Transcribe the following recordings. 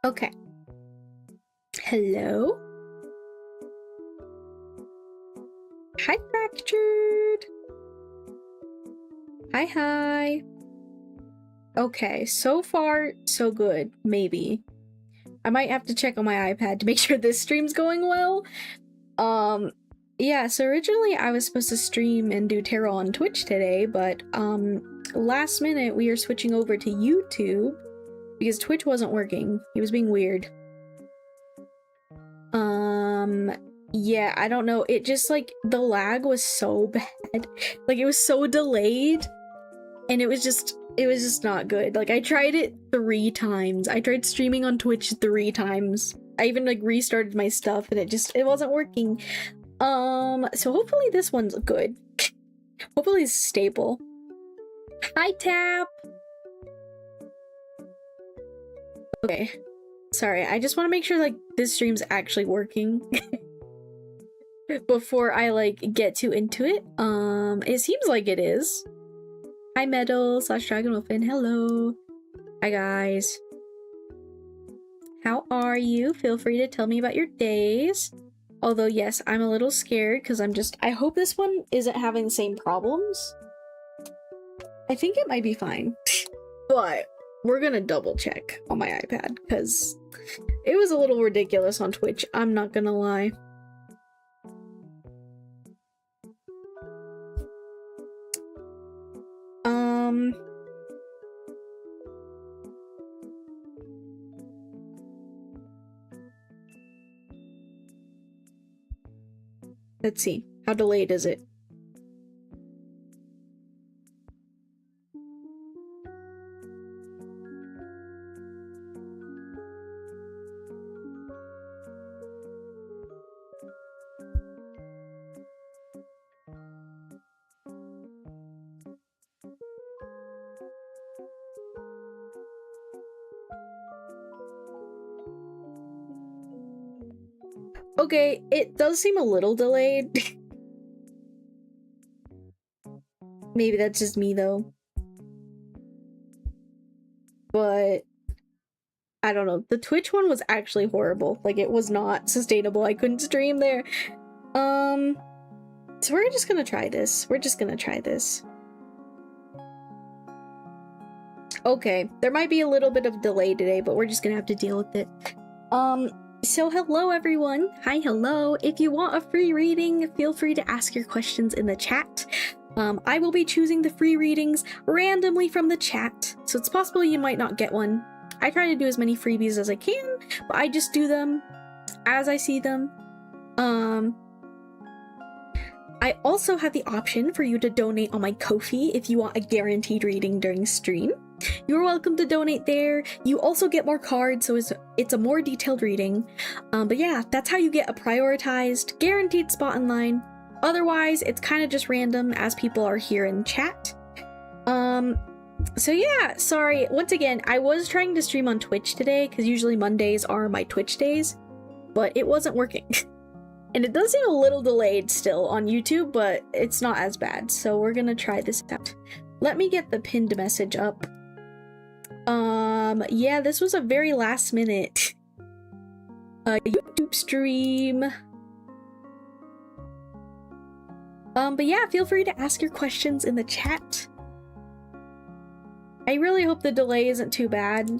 Okay. Hello? Hi, Fractured! Hi. Okay, so far, so good. Maybe. I might have to check on my iPad to make sure this stream's going well. Yeah, so originally I was supposed to stream and do tarot on Twitch today, but, last minute we are switching over to YouTube because Twitch wasn't working. It was being weird. Yeah, I don't know. It just, like, the lag was so bad. Like, it was so delayed, and it was just not good. Like, I tried it 3 times. I tried streaming on Twitch 3 times. I even, like, restarted my stuff, and it wasn't working. So hopefully this one's good. Hopefully it's stable. Hi, Tap! Okay. Sorry, I just want to make sure, like, this stream's actually working. Before I, like, get too into it. It seems like it is. Hi, Metal / Dragon Wolfin. Hello. Hi, guys. How are you? Feel free to tell me about your days. Although, yes, I'm a little scared because I hope this one isn't having the same problems. I think it might be fine. But we're gonna double check on my iPad because it was a little ridiculous on Twitch. I'm not gonna lie. Let's see. How delayed is it? Okay, it does seem a little delayed. Maybe that's just me though. But I don't know. The Twitch one was actually horrible. Like, it was not sustainable. I couldn't stream there. So we're just gonna try this. Okay, there might be a little bit of delay today, but we're just gonna have to deal with it. So hello everyone. Hi, hello. If you want a free reading, feel free to ask your questions in the chat. I will be choosing the free readings randomly from the chat, so it's possible you might not get one. I try to do as many freebies as I can, but I just do them as I see them. I also have the option for you to donate on my Ko-fi if you want a guaranteed reading during stream. You're welcome to donate there. You also get more cards, so it's a more detailed reading. But yeah, that's how you get a prioritized, guaranteed spot in line. Otherwise, it's kind of just random as people are here in chat. So yeah, sorry. Once again, I was trying to stream on Twitch today, because usually Mondays are my Twitch days, but it wasn't working. And it does seem a little delayed still on YouTube, but it's not as bad. So we're gonna try this out. Let me get the pinned message up. Yeah, this was a very last minute YouTube stream. But yeah, feel free to ask your questions in the chat. I really hope the delay isn't too bad.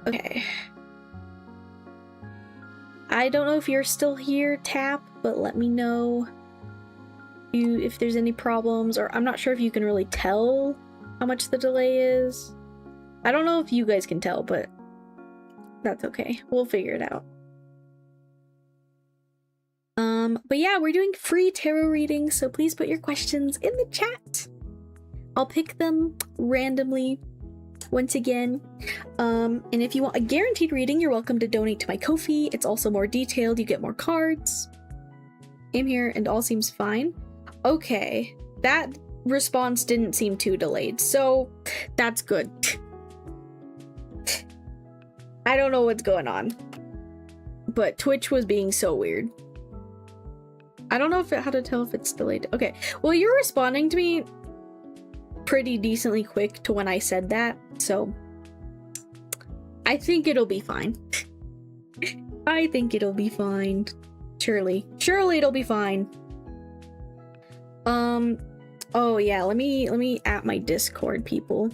Okay. I don't know if you're still here, Tap, but let me know if there's any problems, or I'm not sure if you can really tell how much the delay is. I don't know if you guys can tell, but that's okay. We'll figure it out. But yeah, we're doing free tarot readings, so please put your questions in the chat. I'll pick them randomly once again. And if you want a guaranteed reading, you're welcome to donate to my Ko-fi. It's also more detailed. You get more cards. I'm here and all seems fine. Okay, that response didn't seem too delayed, so that's good. I don't know what's going on, but Twitch was being so weird. I don't know how to tell if it's delayed. Okay, well, you're responding to me pretty decently quick to when I said that, so I think it'll be fine. I think it'll be fine. Surely it'll be fine. Oh yeah, let me at my Discord, people.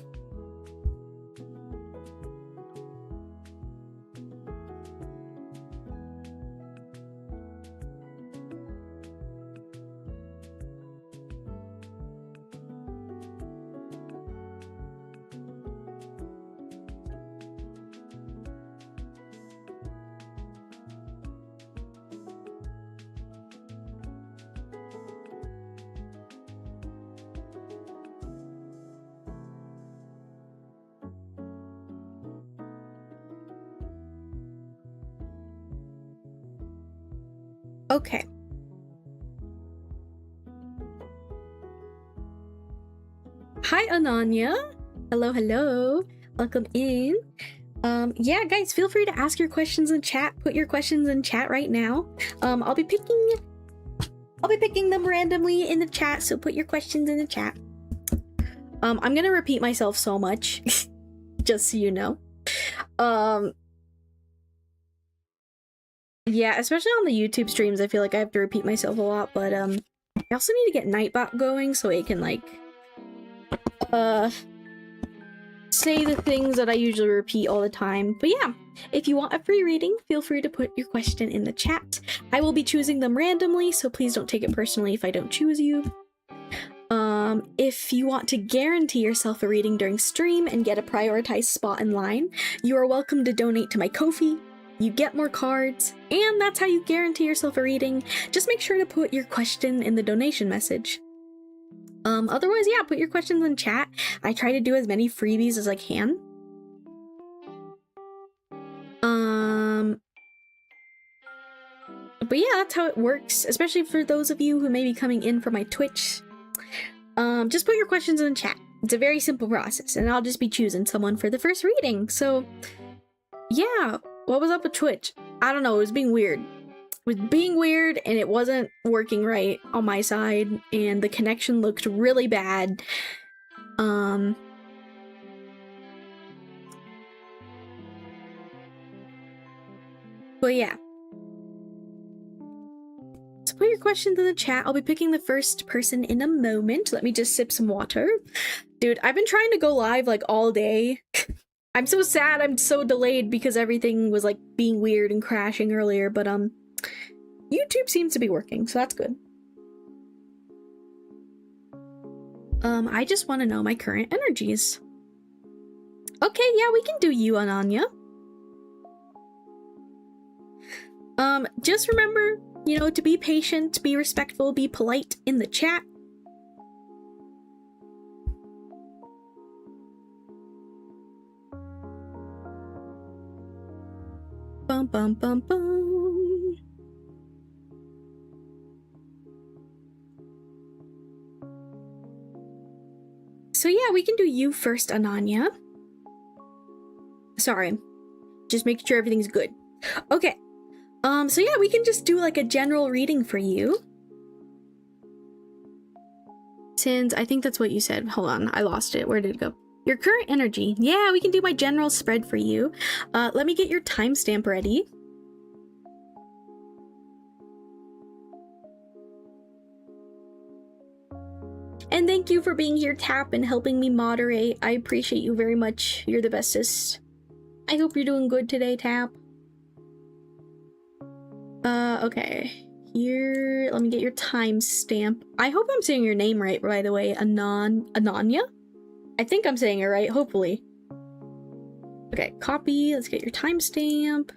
Okay. Hi, Ananya. Hello, hello. Welcome in. Yeah, guys, feel free to ask your questions in chat. Put your questions in chat right now. I'll be picking them randomly in the chat, so put your questions in the chat. I'm gonna repeat myself so much, just so you know. Yeah, especially on the YouTube streams, I feel like I have to repeat myself a lot, but I also need to get Nightbot going so it can like say the things that I usually repeat all the time. But yeah, if you want a free reading, feel free to put your question in the chat. I will be choosing them randomly, so please don't take it personally if I don't choose you. If you want to guarantee yourself a reading during stream and get a prioritized spot in line, you are welcome to donate to my Ko-fi. You get more cards, and that's how you guarantee yourself a reading. Just make sure to put your question in the donation message. Otherwise, yeah, put your questions in chat. I try to do as many freebies as I can. But yeah, that's how it works, especially for those of you who may be coming in for my Twitch. Just put your questions in chat. It's a very simple process, and I'll just be choosing someone for the first reading. So, yeah, what was up with Twitch? I don't know, it was being weird. It was being weird, and it wasn't working right on my side, and the connection looked really bad. But yeah. So put your questions in the chat. I'll be picking the first person in a moment. Let me just sip some water. Dude, I've been trying to go live like all day. I'm so sad I'm so delayed because everything was like being weird and crashing earlier, but YouTube seems to be working, so that's good. I just want to know my current energies. Okay, yeah, we can do you, Ananya. Just remember, you know, to be patient, be respectful, be polite in the chat. Bum bum bum bum. So yeah, we can do you first, Ananya. Sorry. Just making sure everything's good. Okay. So yeah, we can just do like a general reading for you. Since I think that's what you said. Hold on, I lost it. Where did it go? Your current energy. Yeah, we can do my general spread for you. Let me get your timestamp ready. And thank you for being here, Tap, and helping me moderate. I appreciate you very much. You're the bestest. I hope you're doing good today, Tap. Okay. Here, let me get your timestamp. I hope I'm saying your name right, by the way. Ananya? I think I'm saying it right, hopefully. Okay, copy. Let's get your timestamp.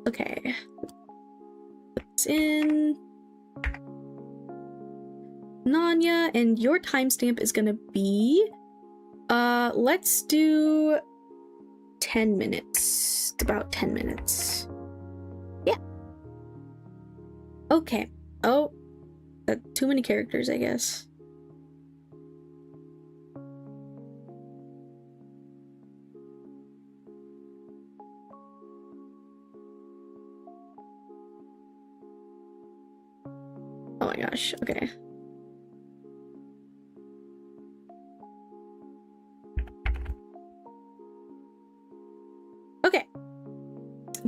Okay. It's in Nanya, and your timestamp is gonna be let's do 10 minutes. It's about 10 minutes. Yeah. Okay. Oh, too many characters, I guess. Oh my gosh, okay.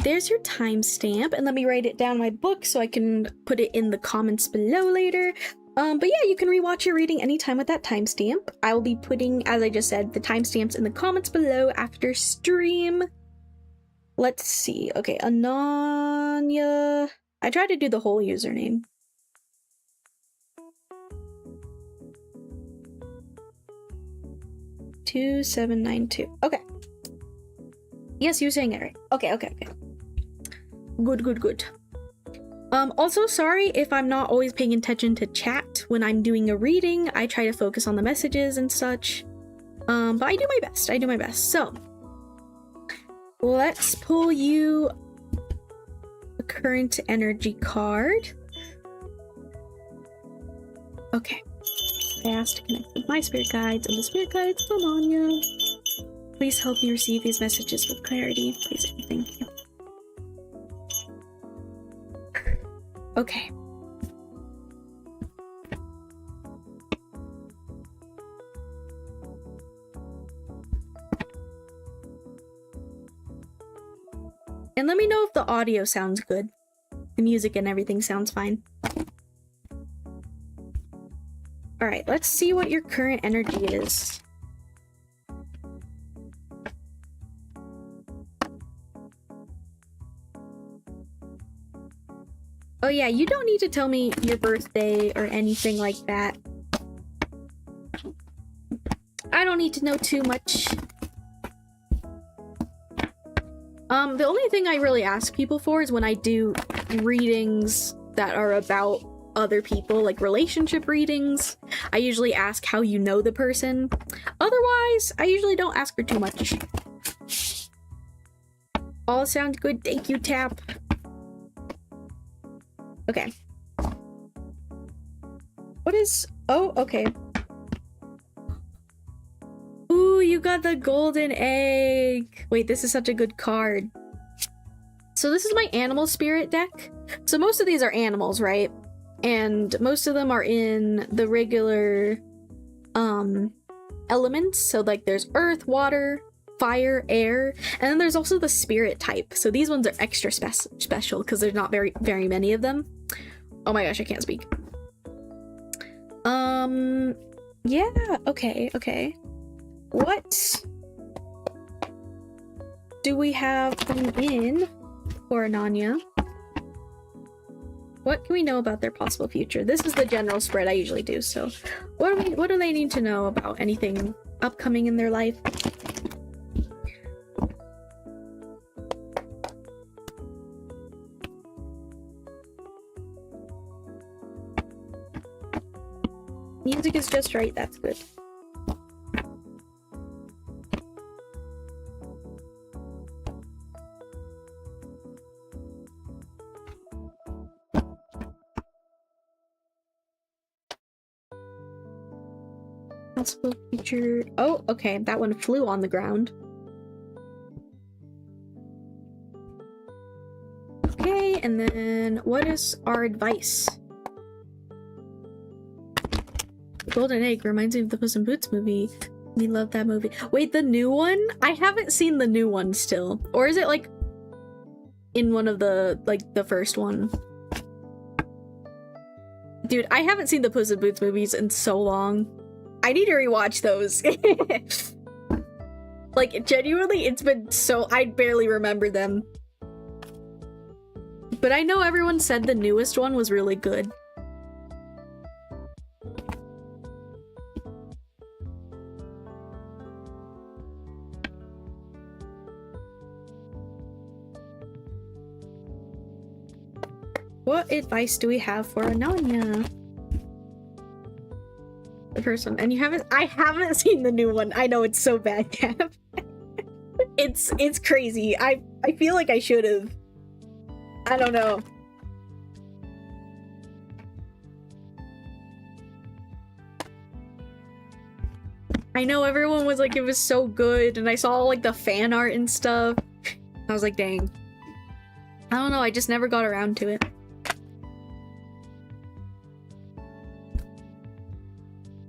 there's your timestamp, and let me write it down in my book so I can put it in the comments below later. But yeah, you can rewatch your reading anytime with that timestamp. I will be putting, as I just said, the timestamps in the comments below after stream. Let's see. Okay, Ananya. I tried to do the whole username. $2792. Okay. Yes, you're saying it right. Okay. Good. Also, sorry if I'm not always paying attention to chat when I'm doing a reading. I try to focus on the messages and such. But I do my best. So, let's pull you a current energy card. Okay. I asked to connect with my spirit guides and the spirit guides from Anya. Please help me receive these messages with clarity. Please and thank you. Okay. And let me know if the audio sounds good. The music and everything sounds fine. Alright, let's see what your current energy is. Oh yeah, you don't need to tell me your birthday or anything like that. I don't need to know too much. The only thing I really ask people for is when I do readings that are about other people, like relationship readings. I usually ask how you know the person. Otherwise, I usually don't ask for too much. All sounds good. Thank you, Tap. Okay. What is... Oh, okay. Ooh, you got the golden egg. Wait, this is such a good card. So this is my animal spirit deck. So most of these are animals, right? And most of them are in the regular elements. So like there's earth, water, fire, air, and then there's also the spirit type. So these ones are extra special because there's not very many of them. Oh my gosh, I can't speak. Yeah, okay. What do we have coming in for Ananya? What can we know about their possible future? This is the general spread I usually do, so what do they need to know about anything upcoming in their life? Music is just right, that's good. Possible future. Oh, okay, that one flew on the ground. Okay, and then what is our advice? Golden Egg reminds me of the Puss in Boots movie. We love that movie. Wait, the new one? I haven't seen the new one still. Or is it like in one of the, like the first one? Dude, I haven't seen the Puss in Boots movies in so long. I need to rewatch those. Like, genuinely, it's been so... I barely remember them. But I know everyone said the newest one was really good. What advice do we have for Ananya? The first one. And you haven't... I haven't seen the new one. I know it's so bad, Cap. It's crazy. I feel like I should have. I don't know. I know everyone was like, it was so good, and I saw like the fan art and stuff. I was like, dang. I don't know, I just never got around to it.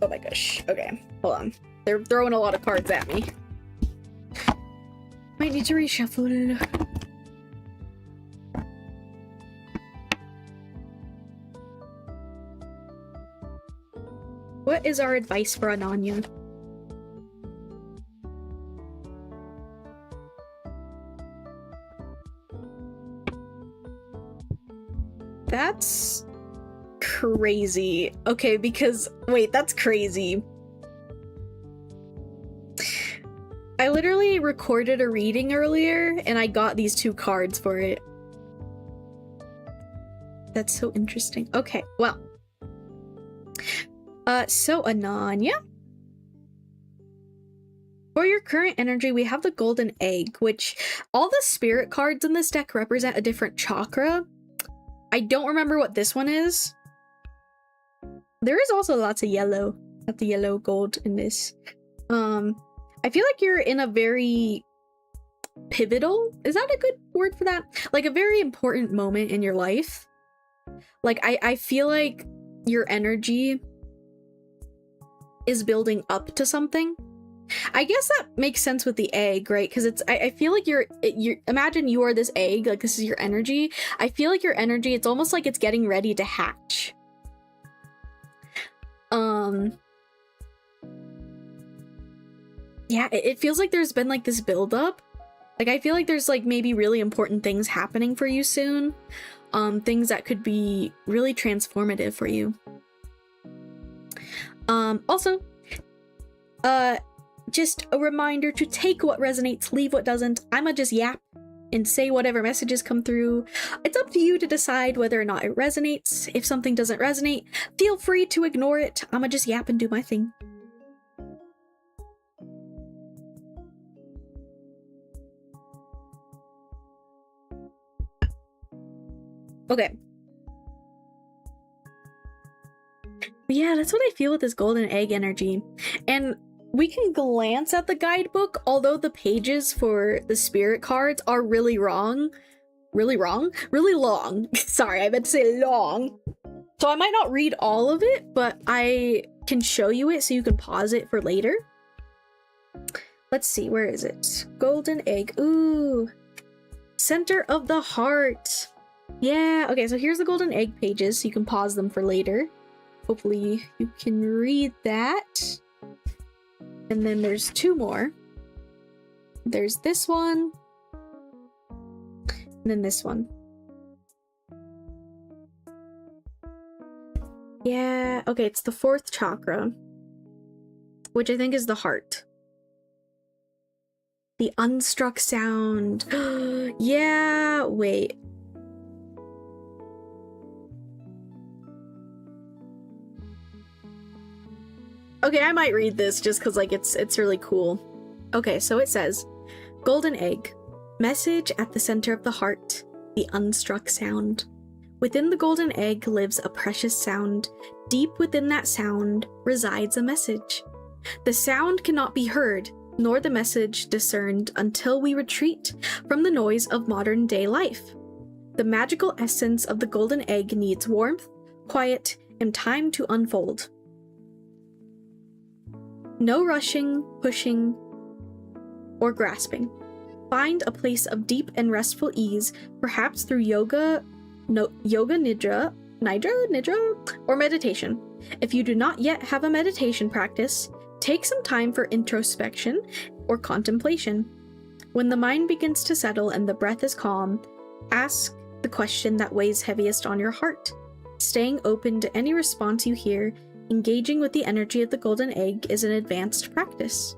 Oh my gosh. Okay, hold on. They're throwing a lot of cards at me. Might need to reshuffle it. What is our advice for Ananya? That's crazy. Okay, because wait, that's crazy. I literally recorded a reading earlier and I got these 2 cards for it. That's so interesting. Okay, well. So Ananya. For your current energy, we have the golden egg, which all the spirit cards in this deck represent a different chakra. I don't remember what this one is. There is also lots of yellow, not the yellow gold in this. I feel like you're in a very pivotal, is that a good word for that? Like a very important moment in your life. Like I feel like your energy is building up to something. I guess that makes sense with the egg, right? Because it's I feel like you're imagine you are this egg, like this is your energy. I feel like your energy, it's almost like it's getting ready to hatch. Yeah, it feels like there's been like this buildup. Like I feel like there's like maybe really important things happening for you soon. Things that could be really transformative for you. Also, just a reminder to take what resonates, leave what doesn't. I'ma just yap and say whatever messages come through. It's up to you to decide whether or not it resonates. If something doesn't resonate, feel free to ignore it. I'ma just yap and do my thing. Okay. Yeah, that's what I feel with this golden egg energy. And we can glance at the guidebook, although the pages for the spirit cards are really wrong. Really wrong? Really long. Sorry, I meant to say long. So I might not read all of it, but I can show you it so you can pause it for later. Let's see, where is it? Golden egg. Ooh. Center of the heart. Yeah, okay, so here's the golden egg pages so you can pause them for later. Hopefully you can read that. And then there's 2 more. There's this one. And then this one. Yeah, okay, it's the 4th chakra, which I think is the heart. The unstruck sound. Yeah, wait. Okay, I might read this just because like it's really cool. Okay, so it says, golden egg, message at the center of the heart, the unstruck sound. Within the golden egg lives a precious sound. Deep within that sound resides a message. The sound cannot be heard, nor the message discerned until we retreat from the noise of modern day life. The magical essence of the golden egg needs warmth, quiet, and time to unfold. No rushing, pushing, or grasping. Find a place of deep and restful ease, perhaps through yoga nidra, or meditation. If you do not yet have a meditation practice, take some time for introspection or contemplation. When the mind begins to settle and the breath is calm, ask the question that weighs heaviest on your heart. Staying open to any response you hear, engaging with the energy of the golden egg is an advanced practice.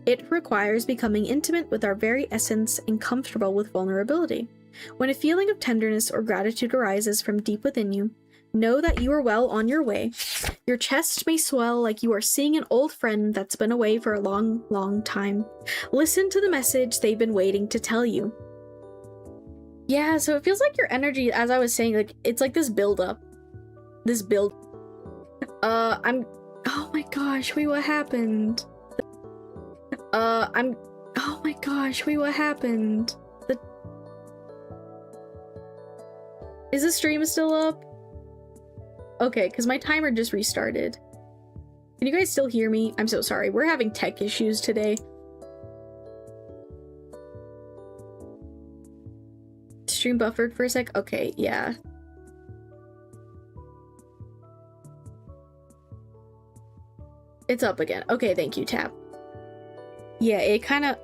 It requires becoming intimate with our very essence and comfortable with vulnerability. When a feeling of tenderness or gratitude arises from deep within you, know that you are well on your way. Your chest may swell like you are seeing an old friend that's been away for a long, long time. Listen to the message they've been waiting to tell you. Yeah, so it feels like your energy, as I was saying, like it's like this build-up. Oh my gosh, wait, what happened? Oh my gosh, wait, what happened? Is the stream still up? Okay, because my timer just restarted. Can you guys still hear me? I'm so sorry, we're having tech issues today. Stream buffered for a sec? Okay, yeah. It's up again. Okay, thank you, tab. Yeah, it kind of...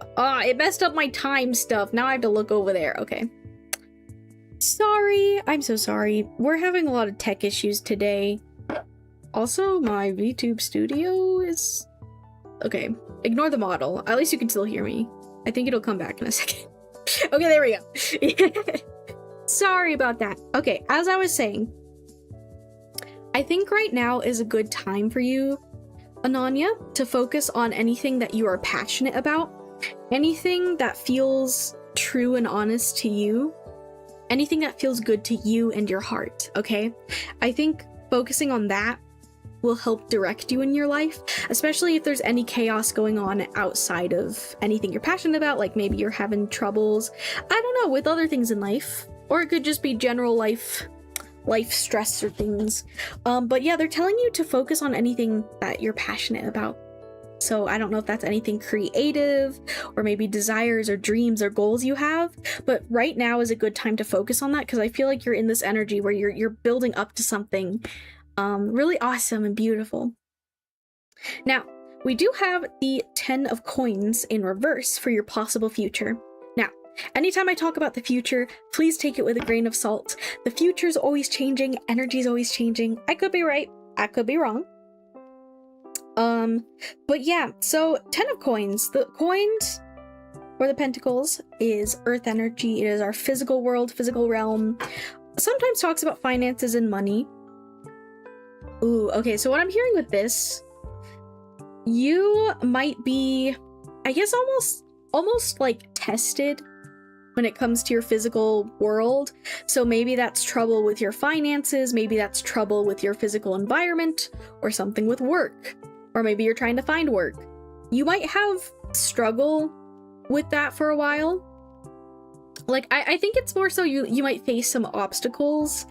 it messed up my time stuff. Now I have to look over there. Okay. Sorry. I'm so sorry. We're having a lot of tech issues today. Also, my VTube studio is... Okay. Ignore the model. At least you can still hear me. I think it'll come back in a second. Okay, there we go. Sorry about that. Okay, as I was saying, I think right now is a good time for you, Ananya, to focus on anything that you are passionate about, anything that feels true and honest to you, anything that feels good to you and your heart, okay? I think focusing on that will help direct you in your life, especially if there's any chaos going on outside of anything you're passionate about, like maybe you're having troubles, I don't know, with other things in life, or it could just be general life stress or things. But yeah, they're telling you to focus on anything that you're passionate about. So I don't know if that's anything creative or maybe desires or dreams or goals you have, but right now is a good time to focus on that because I feel like you're in this energy where you're building up to something really awesome and beautiful. Now, we do have the 10 of coins in reverse for your possible future. Now, anytime I talk about the future, please take it with a grain of salt. The future's always changing, energy's always changing. I could be right, I could be wrong. But yeah, so 10 of coins. The coins, or the pentacles, is earth energy. It is our physical world, physical realm. Sometimes talks about finances and money. Ooh, okay, so what I'm hearing with this, you might be, I guess, almost like tested when it comes to your physical world. So maybe that's trouble with your finances, maybe that's trouble with your physical environment, or something with work, or maybe you're trying to find work. You might have struggle with that for a while. Like, I think it's more so you might face some obstacles,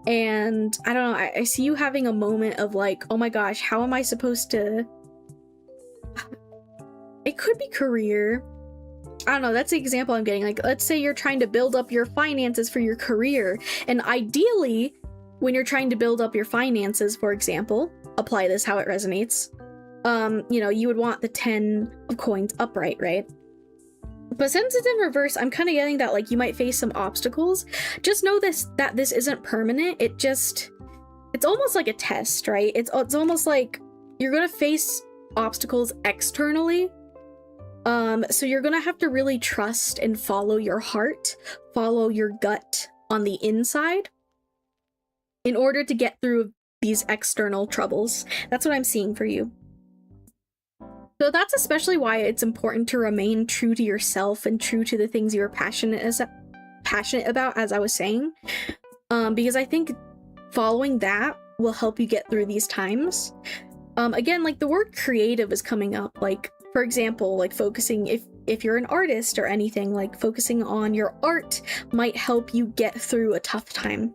and I don't know, I see you having a moment of like, oh my gosh, how am I supposed to... It could be career. I don't know, that's the example I'm getting. Like, let's say you're trying to build up your finances for your career, and ideally, when you're trying to build up your finances, for example, apply this how it resonates, you know, you would want the 10 of coins upright, right? But since it's in reverse, I'm kind of getting that, like, you might face some obstacles. Just know that this isn't permanent. It's almost like a test, right? It's almost like you're gonna face obstacles externally. So you're gonna have to really trust and follow your heart, follow your gut on the inside in order to get through these external troubles. That's what I'm seeing for you. So that's especially why it's important to remain true to yourself and true to the things you're passionate about, as I was saying, because I think following that will help you get through these times. Again, like, the word creative is coming up, like, for example, like focusing, if you're an artist or anything, like focusing on your art might help you get through a tough time.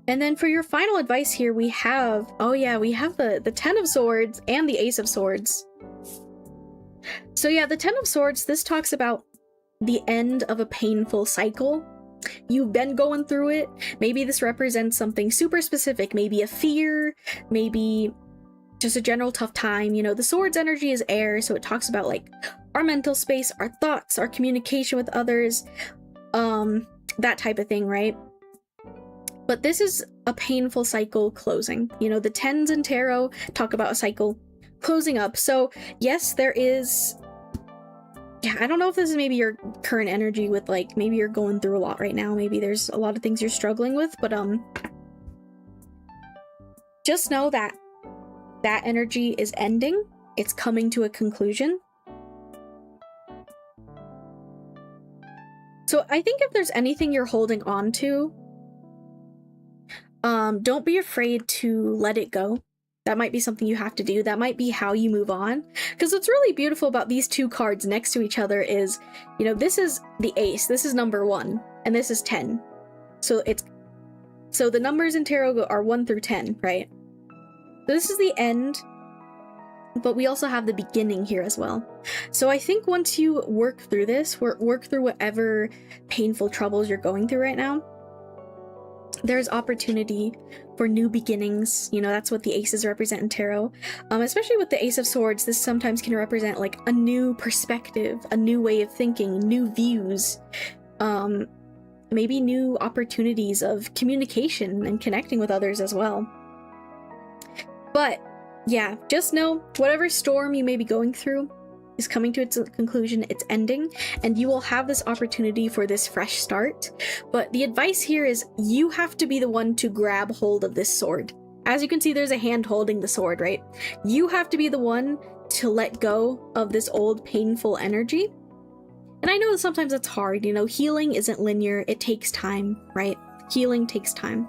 And then for your final advice here, we have, oh yeah, we have the 10 of Swords and the Ace of Swords. So yeah, the 10 of Swords, this talks about the end of a painful cycle. You've been going through it. Maybe this represents something super specific, maybe a fear, maybe just a general tough time. You know, the Swords energy is air, so it talks about like our mental space, our thoughts, our communication with others, that type of thing, right? But this is a painful cycle closing. You know, the 10s in tarot talk about a cycle closing up. So yes, there is, yeah, I don't know if this is maybe your current energy with, like, maybe you're going through a lot right now. Maybe there's a lot of things you're struggling with, but just know that that energy is ending. It's coming to a conclusion. So I think if there's anything you're holding on to, don't be afraid to let it go. That might be something you have to do. That might be how you move on. Because what's really beautiful about these two cards next to each other is, you know, this is the ace, this is number 1, and this is 10. So the numbers in tarot are 1 through 10, right? So this is the end, but we also have the beginning here as well. So I think once you work through this, work through whatever painful troubles you're going through right now, there's opportunity for new beginnings. You know, that's what the aces represent in tarot. Especially with the Ace of Swords, this sometimes can represent like a new perspective, a new way of thinking, new views, maybe new opportunities of communication and connecting with others as well. But yeah, just know whatever storm you may be going through is coming to its conclusion, it's ending, and you will have this opportunity for this fresh start. But the advice here is you have to be the one to grab hold of this sword. As you can see, there's a hand holding the sword, right? You have to be the one to let go of this old painful energy. And I know that sometimes it's hard, you know, healing isn't linear, it takes time, right? Healing takes time.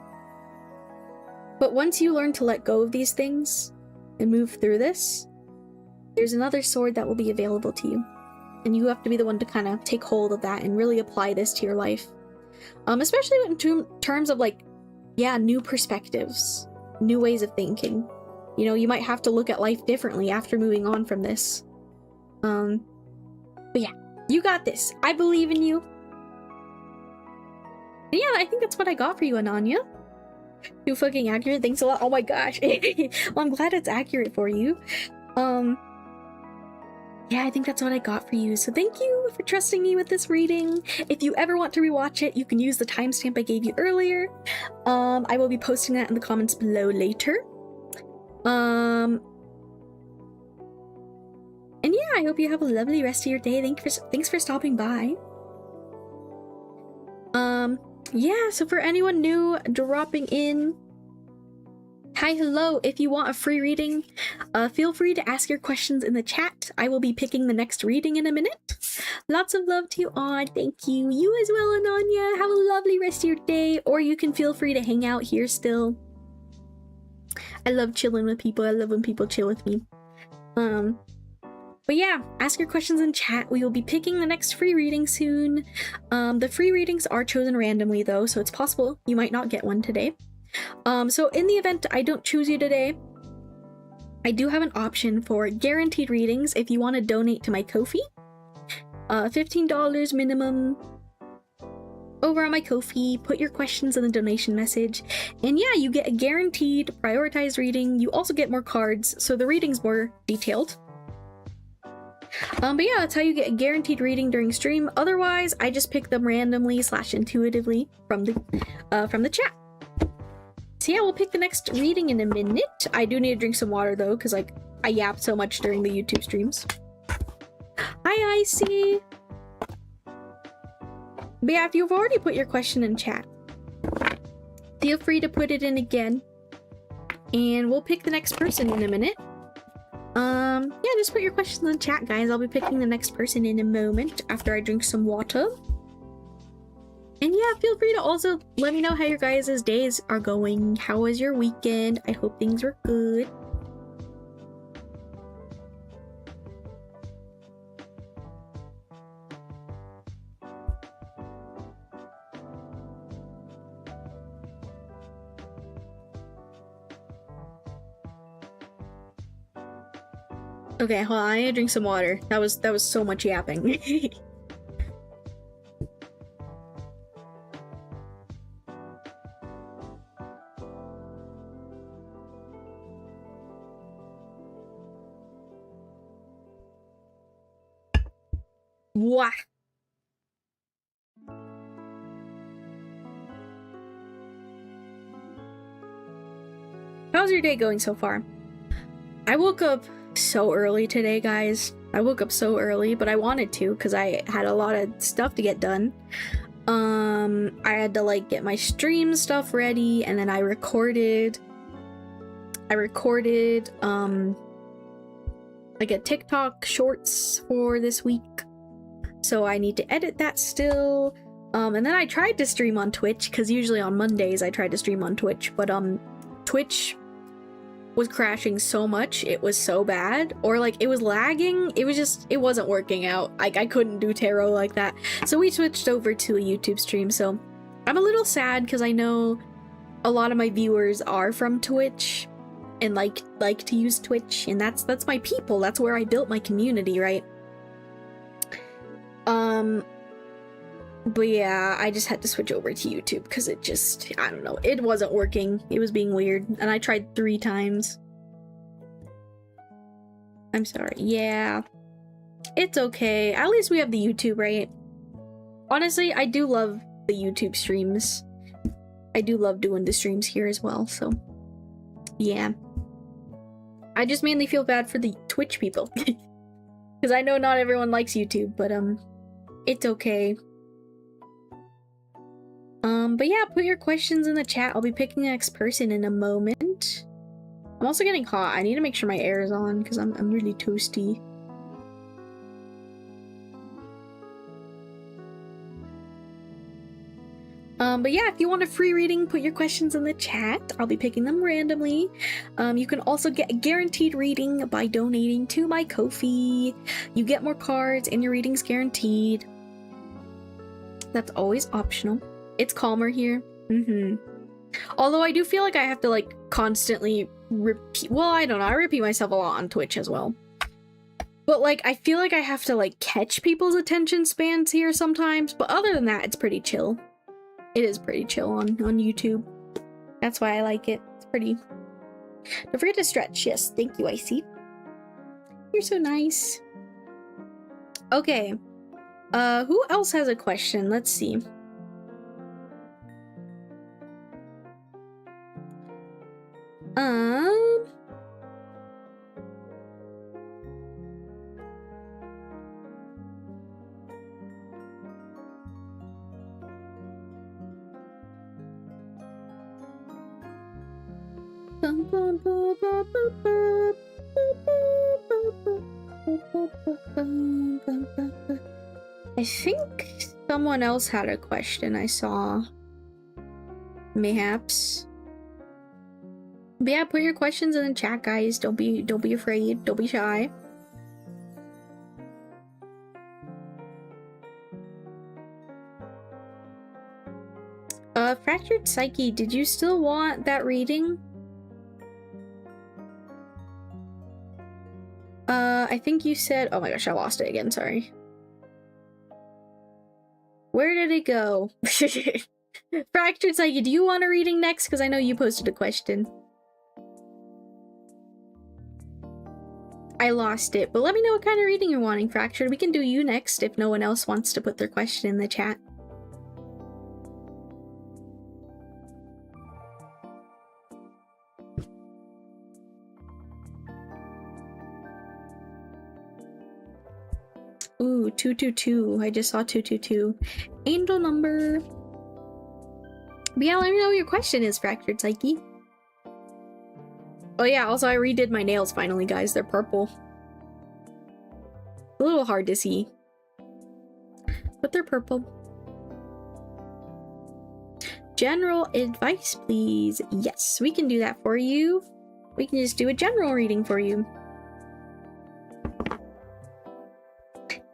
But once you learn to let go of these things and move through this, there's another sword that will be available to you. And you have to be the one to kind of take hold of that and really apply this to your life. Especially in terms of like, yeah, new perspectives, new ways of thinking. You know, you might have to look at life differently after moving on from this. But yeah, you got this. I believe in you. And yeah, I think that's what I got for you, Ananya. Too fucking accurate. Thanks a lot. Oh my gosh. Well, I'm glad it's accurate for you. Yeah, I think that's what I got for you. So thank you for trusting me with this reading. If you ever want to rewatch it, you can use the timestamp I gave you earlier. I will be posting that in the comments below later. And yeah, I hope you have a lovely rest of your day. Thanks for stopping by. Yeah, so for anyone new dropping in, hi, hello. If you want a free reading, feel free to ask your questions in the chat. I will be picking the next reading in a minute. Lots of love to you all. Thank you. You as well, Ananya. Have a lovely rest of your day, or you can feel free to hang out here still. I love chilling with people. I love when people chill with me. But yeah, ask your questions in chat. We will be picking the next free reading soon. The free readings are chosen randomly though, so it's possible you might not get one today. So in the event I don't choose you today, I do have an option for guaranteed readings if you want to donate to my Ko-fi. $15 minimum over on my Ko-fi. Put your questions in the donation message, and yeah, you get a guaranteed prioritized reading. You also get more cards, so the reading's more detailed. But yeah, that's how you get a guaranteed reading during stream. Otherwise, I just pick them randomly / intuitively from the chat. So yeah, we'll pick the next reading in a minute. I do need to drink some water though, because like I yap so much during the YouTube streams. Hi, Icy. But yeah, if you've already put your question in chat, feel free to put it in again, and we'll pick the next person in a minute. Yeah, just put your questions in the chat, guys. I'll be picking the next person in a moment after I drink some water. And yeah, feel free to also let me know how your guys' days are going. How was your weekend? I hope things were good. Okay, hold on, I need to drink some water. That was so much yapping. Wah. How's your day going so far? I woke up so early today, guys. I woke up so early, but I wanted to because I had a lot of stuff to get done. I had to like get my stream stuff ready, and then I recorded like a TikTok shorts for this week. So I need to edit that still. And then I tried to stream on Twitch, because usually on Mondays I try to stream on Twitch, but Twitch was crashing so much, it was so bad, or like it was lagging, it wasn't working out. Like I couldn't do tarot like that, so we switched over to a YouTube stream. So I'm a little sad because I know a lot of my viewers are from Twitch and like to use Twitch, and that's my people, that's where I built my community, right? But yeah, I just had to switch over to YouTube because it just, I don't know, it wasn't working. It was being weird, and I tried 3 times. I'm sorry. Yeah, it's okay. At least we have the YouTube, right? Honestly, I do love the YouTube streams. I do love doing the streams here as well, so yeah. I just mainly feel bad for the Twitch people. Because I know not everyone likes YouTube, but it's okay. But yeah, put your questions in the chat. I'll be picking the next person in a moment. I'm also getting hot. I need to make sure my air is on because I'm really toasty. But yeah, if you want a free reading, put your questions in the chat. I'll be picking them randomly. You can also get a guaranteed reading by donating to my Ko-fi. You get more cards and your reading's guaranteed. That's always optional. It's calmer here. Although I do feel like I have to like constantly repeat. Well, I don't know. I repeat myself a lot on Twitch as well. But like, I feel like I have to like catch people's attention spans here sometimes. But other than that, it's pretty chill. It is pretty chill on YouTube. That's why I like it. It's pretty. Don't forget to stretch. Yes, thank you, Icy. You're so nice. Okay. Who else has a question? Let's see. I think someone else had a question I saw. Mayhaps. But yeah, put your questions in the chat, guys. Don't be afraid. Don't be shy. Fractured Psyche, did you still want that reading? I think you said, oh my gosh, I lost it again, sorry. Where did it go? Fractured Psyche, do you want a reading next? Because I know you posted a question. I lost it, but let me know what kind of reading you're wanting, Fractured. We can do you next if no one else wants to put their question in the chat. Ooh, 222. I just saw 222. Angel number. But yeah, let me know what your question is, Fractured Psyche. Oh yeah, also I redid my nails finally, guys. They're purple. A little hard to see, but they're purple. General advice, please. Yes, we can do that for you. We can just do a general reading for you.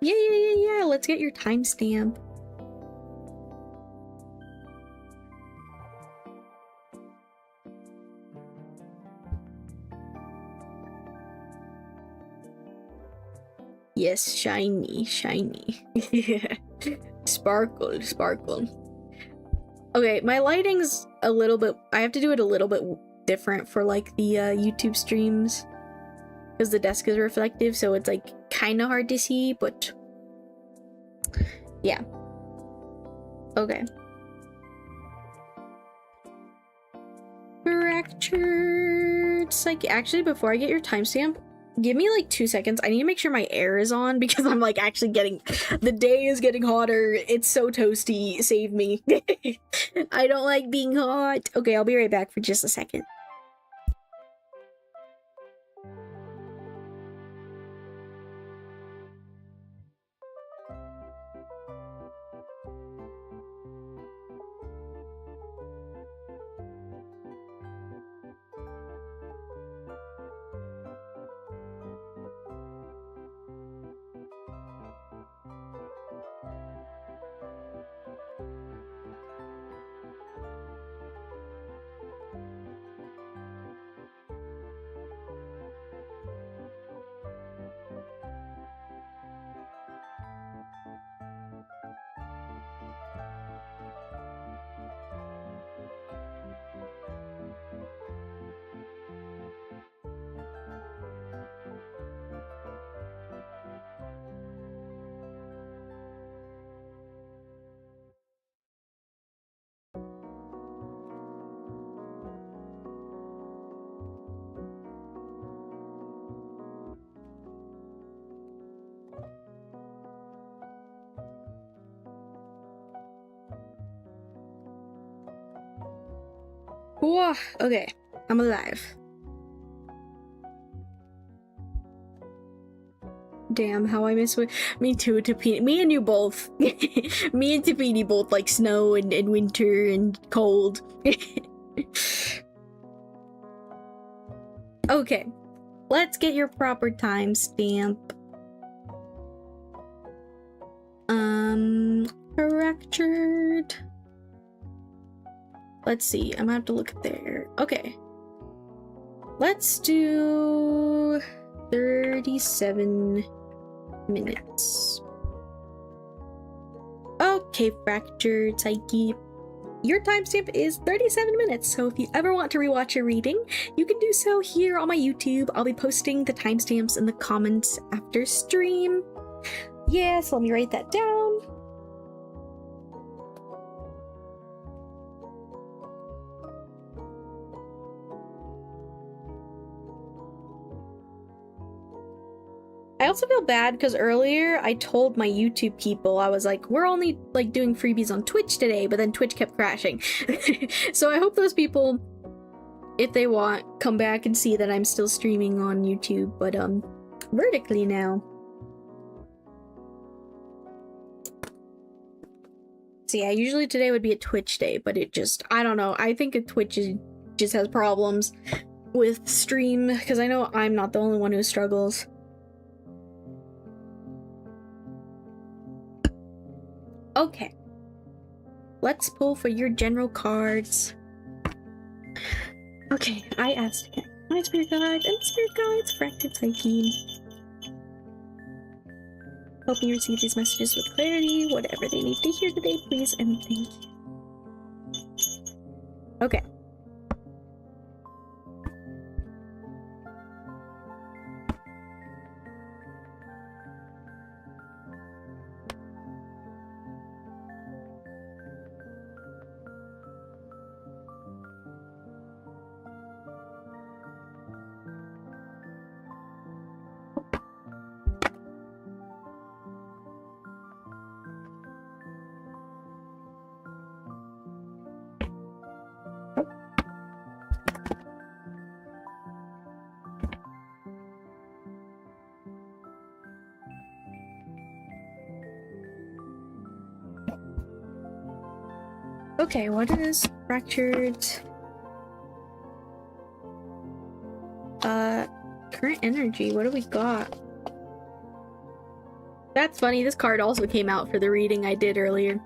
Yeah. Let's get your timestamp. Yes, shiny. Yeah. Sparkle. Okay, my lighting's a little bit, I have to do it a little bit different for like the YouTube streams because the desk is reflective, so it's like kind of hard to see, but yeah. Okay. Fractured Psyche. Actually, before I get your timestamp, give me like 2 seconds. I need to make sure my air is on because I'm like actually getting, the day is getting hotter. It's so toasty. Save me. I don't like being hot. Okay, I'll be right back for just a second. Whoa, okay, I'm alive. Damn, how I miss me too, Tapini. Me and you both. Me and Tapini both like snow and winter and cold. Okay, let's get your proper timestamp. Fractured. Let's see, I'm gonna have to look at there. Okay. Let's do 37 minutes. Okay, Fractured Psyche. Your timestamp is 37 minutes, so if you ever want to rewatch a reading, you can do so here on my YouTube. I'll be posting the timestamps in the comments after stream. Yes, let me write that down. I also feel bad because earlier I told my YouTube people, I was like, we're only like doing freebies on Twitch today, but then Twitch kept crashing. So I hope those people, if they want, come back and see that I'm still streaming on YouTube, but vertically now. See, yeah, usually today would be a Twitch day, but it just, I don't know. I think Twitch just has problems with stream, because I know I'm not the only one who struggles. Okay, let's pull for your general cards. Okay, I asked again. My spirit guides and spirit guides, Fractured Psyche. Help me receive these messages with clarity. Whatever they need to hear today, please and thank you. Okay. Okay, what is Fractured? Current energy, what do we got? That's funny, this card also came out for the reading I did earlier.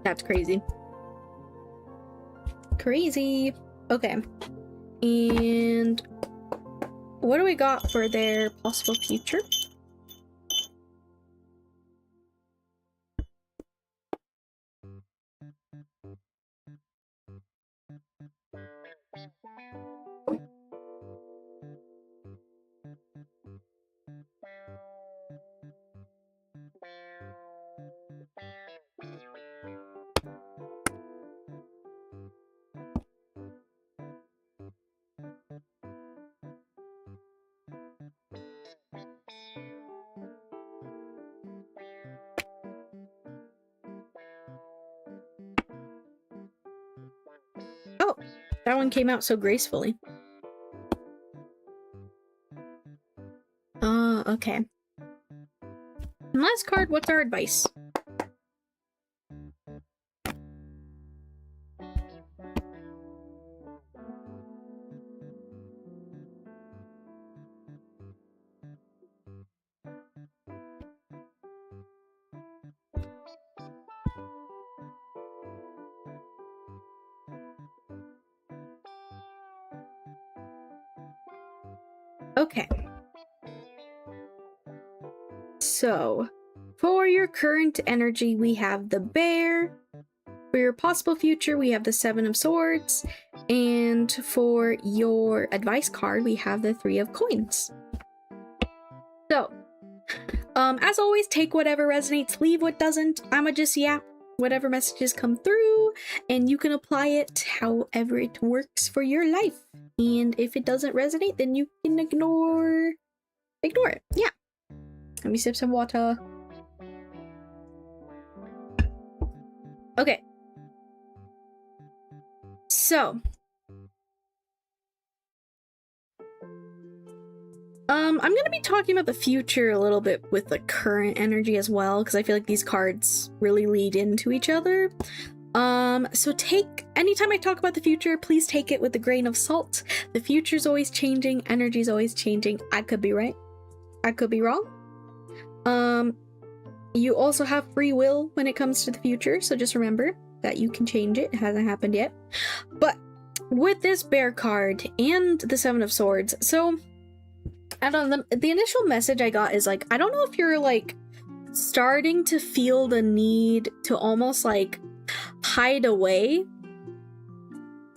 That's crazy. Crazy. Okay. And what do we got for their possible future? Oh, that one came out so gracefully. Okay. And last card, what's our advice? Okay. So, for your current energy, we have the Bear. For your possible future, we have the Seven of Swords. And for your advice card, we have the Three of Coins. So, as always, take whatever resonates, leave what doesn't. I'ma just yap whatever messages come through, and you can apply it however it works for your life. And if it doesn't resonate, then you can ignore it. Yeah. Let me sip some water. Okay. So, I'm gonna be talking about the future a little bit with the current energy as well, because I feel like these cards really lead into each other. So anytime I talk about the future, please take it with a grain of salt. The future's always changing, energy's always changing. I could be right, I could be wrong. You also have free will when it comes to the future, so just remember that you can change it. It hasn't happened yet. But with this bear card and the Seven of Swords, so I don't know, the initial message I got is like, I don't know if you're like starting to feel the need to almost like hide away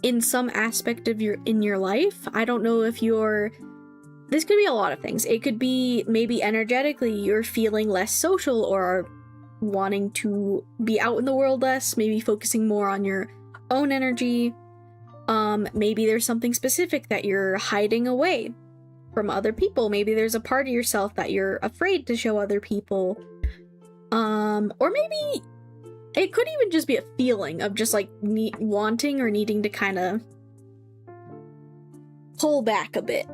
in some aspect of your life. I don't know if this could be a lot of things. It could be maybe energetically you're feeling less social or wanting to be out in the world less, maybe focusing more on your own energy. Maybe there's something specific that you're hiding away from other people. Maybe there's a part of yourself that you're afraid to show other people. Or maybe it could even just be a feeling of just like wanting or needing to kind of pull back a bit.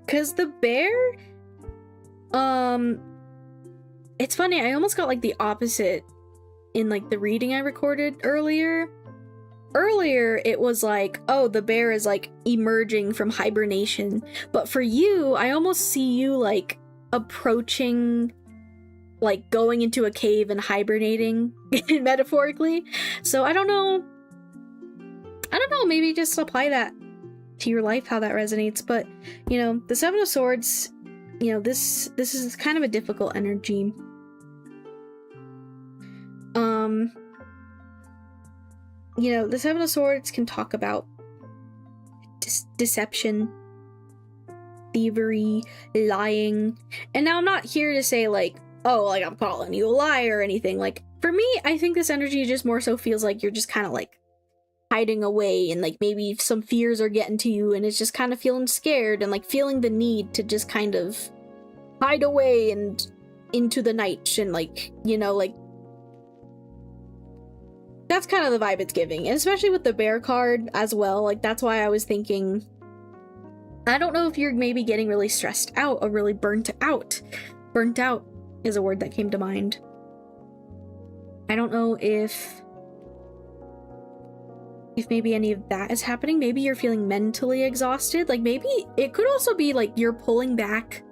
Because the bear, it's funny, I almost got like the opposite in like the reading I recorded earlier. Earlier, it was like, oh, the bear is like emerging from hibernation. But for you, I almost see you like approaching, like going into a cave and hibernating, metaphorically. So I don't know, maybe just apply that to your life, how that resonates. But you know, the Seven of Swords, you know, this is kind of a difficult energy. You know, the Seven of Swords can talk about deception, thievery, lying. And now I'm not here to say like, oh, like I'm calling you a liar or anything. Like for me, I think this energy just more so feels like you're just kind of like hiding away, and like maybe some fears are getting to you and it's just kind of feeling scared and like feeling the need to just kind of hide away and into the night, and like, you know, like that's kind of the vibe it's giving. And especially with the bear card as well, like that's why I was thinking, I don't know if you're maybe getting really stressed out or really burnt out. Burnt out is a word that came to mind. I don't know if maybe any of that is happening. Maybe you're feeling mentally exhausted. Like maybe it could also be like you're pulling back.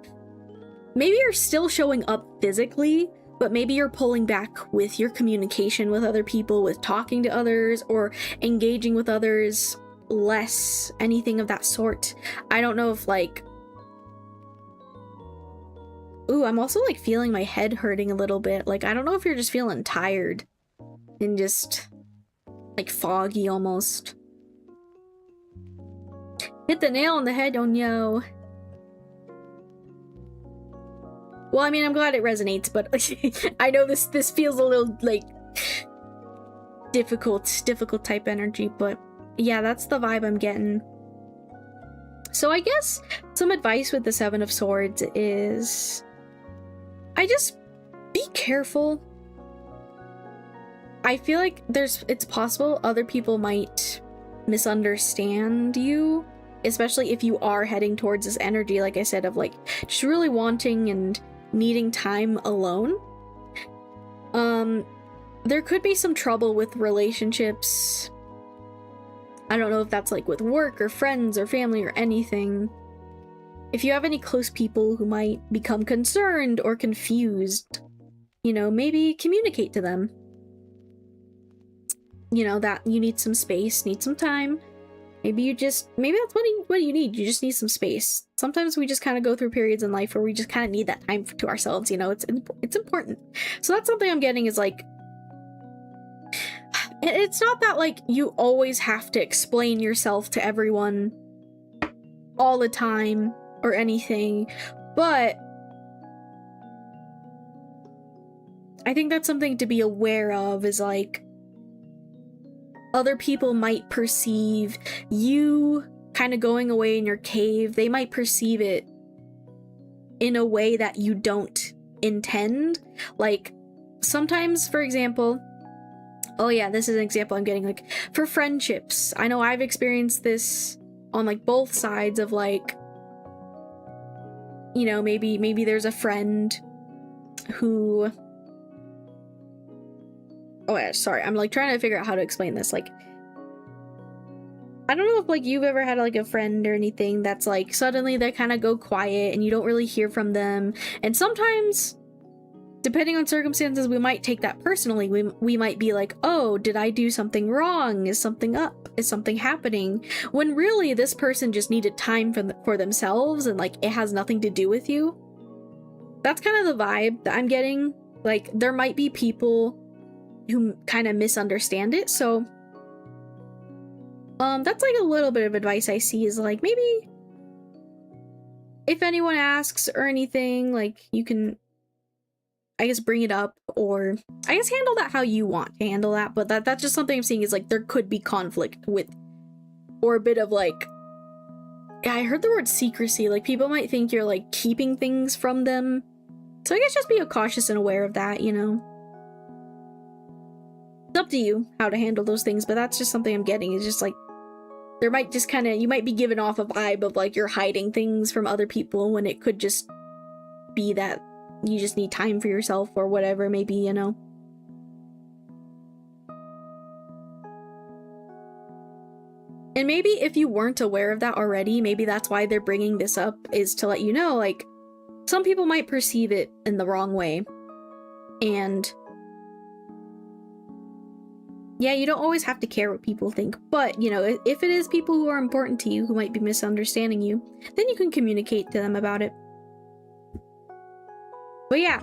Maybe you're still showing up physically, but maybe you're pulling back with your communication with other people, with talking to others or engaging with others less, anything of that sort. I don't know if like, ooh, I'm also like feeling my head hurting a little bit. Like, I don't know if you're just feeling tired and just like foggy almost. Hit the nail on the head, oh no. Well, I mean, I'm glad it resonates, but I know this feels a little like difficult type energy, but yeah, that's the vibe I'm getting. So I guess some advice with the Seven of Swords is, I just be careful. I feel like it's possible other people might misunderstand you, especially if you are heading towards this energy, like I said, of like just really wanting and needing time alone. There could be some trouble with relationships. I don't know if that's like with work or friends or family or anything. If you have any close people who might become concerned or confused, you know, maybe communicate to them. You know, that you need some space, need some time. Maybe that's what you need. You just need some space. Sometimes we just kind of go through periods in life where we just kind of need that time to ourselves, you know, it's important. So that's something I'm getting is like, it's not that like you always have to explain yourself to everyone all the time or anything, but I think that's something to be aware of, is like other people might perceive you kind of going away in your cave. They might perceive it in a way that you don't intend. Like sometimes, for example, Oh yeah, this is an example I'm getting, like, for friendships. I know I've experienced this on, like, both sides of, like, you know, maybe there's a friend who... Oh yeah, sorry, I'm, like, trying to figure out how to explain this. Like, I don't know if, like, you've ever had, like, a friend or anything that's, like, suddenly they kind of go quiet and you don't really hear from them. And sometimes, depending on circumstances, we might take that personally. We might be like, oh, did I do something wrong? Is something up? Is something happening? When really this person just needed time for themselves, and, like, it has nothing to do with you. That's kind of the vibe that I'm getting. Like, there might be people who kind of misunderstand it, so that's, like, a little bit of advice I see is, like, maybe if anyone asks or anything, like, you can, I guess, bring it up, or I guess handle that how you want to handle that. But that's just something I'm seeing is, like, there could be conflict with, or a bit of, like, yeah, I heard the word secrecy. Like, people might think you're, like, keeping things from them. So I guess just be cautious and aware of that, you know? It's up to you how to handle those things, but that's just something I'm getting. It's just, like, there might just kind of, you might be giving off a vibe of, like, you're hiding things from other people when it could just be that you just need time for yourself or whatever, maybe, you know? And maybe if you weren't aware of that already, maybe that's why they're bringing this up, is to let you know, like, some people might perceive it in the wrong way. And yeah, you don't always have to care what people think, but, you know, if it is people who are important to you who might be misunderstanding you, then you can communicate to them about it. But yeah,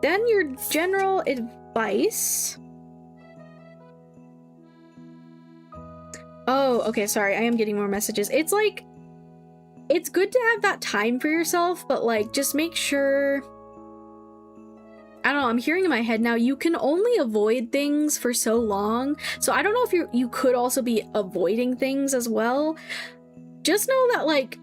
then your general advice. Oh, okay, sorry, I am getting more messages. It's like, it's good to have that time for yourself, but, like, just make sure... I don't know, I'm hearing in my head now, you can only avoid things for so long. So I don't know if you could also be avoiding things as well. Just know that, like,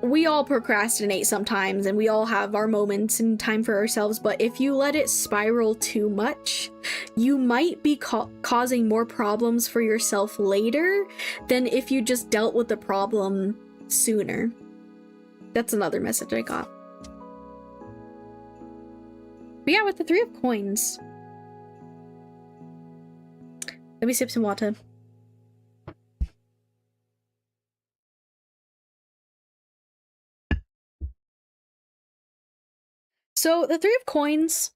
we all procrastinate sometimes, and we all have our moments and time for ourselves, but if you let it spiral too much, you might be causing more problems for yourself later than if you just dealt with the problem sooner. That's another message I got. But yeah, with the 3 of Coins. Let me sip some water. So the 3 of Coins,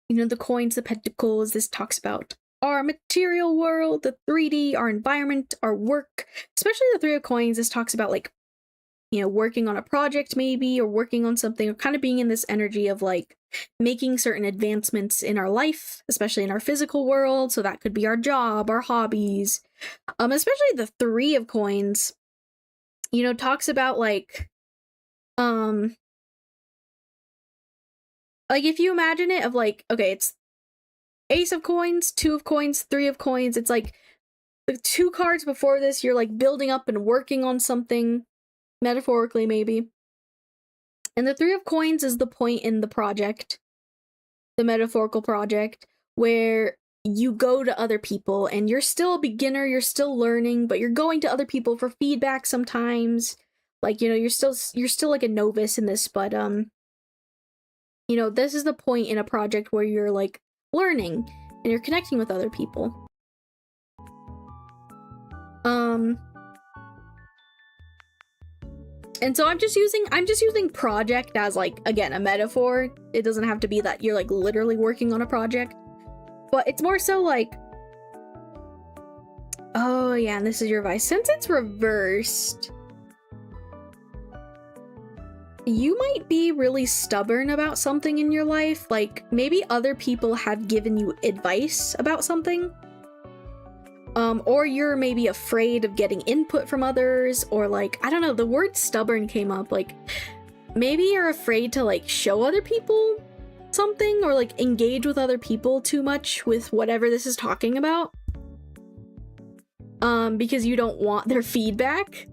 you know, the coins, the pentacles, this talks about our material world, the 3D, our environment, our work. Especially the 3 of Coins, this talks about, like, you know, working on a project maybe, or working on something, or kind of being in this energy of, like, making certain advancements in our life, especially in our physical world. So that could be our job, our hobbies. Especially the 3 of Coins, you know, talks about, like, if you imagine it of, like, okay, it's Ace of Coins, 2 of Coins, 3 of Coins. It's like the 2 cards before this, you're, like, building up and working on something, metaphorically maybe. And the 3 of Coins is the point in the project, the metaphorical project, where you go to other people and you're still a beginner, you're still learning, but you're going to other people for feedback sometimes. Like, you know, you're still like a novice in this, but you know, this is the point in a project where you're, like, learning and you're connecting with other people. And so I'm just using project as, like, again, a metaphor. It doesn't have to be that you're, like, literally working on a project, but it's more so like, oh yeah, and this is your advice. Since it's reversed, you might be really stubborn about something in your life. Like, maybe other people have given you advice about something. Or you're maybe afraid of getting input from others, or, like, I don't know, the word stubborn came up. Like, maybe you're afraid to, like, show other people something, or, like, engage with other people too much with whatever this is talking about. Because you don't want their feedback.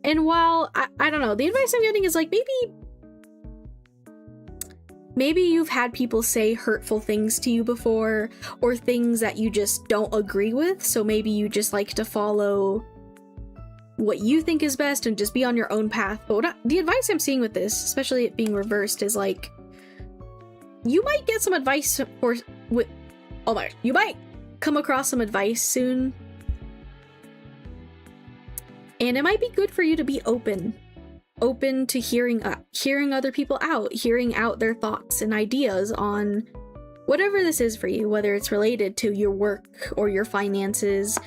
And while, I don't know, the advice I'm getting is, like, maybe you've had people say hurtful things to you before, or things that you just don't agree with, so maybe you just like to follow what you think is best and just be on your own path. But the advice I'm seeing with this, especially it being reversed, is like, you might get some advice you might come across some advice soon. And it might be good for you to be open to hearing other people out, hearing out their thoughts and ideas on whatever this is for you, whether it's related to your work or your finances,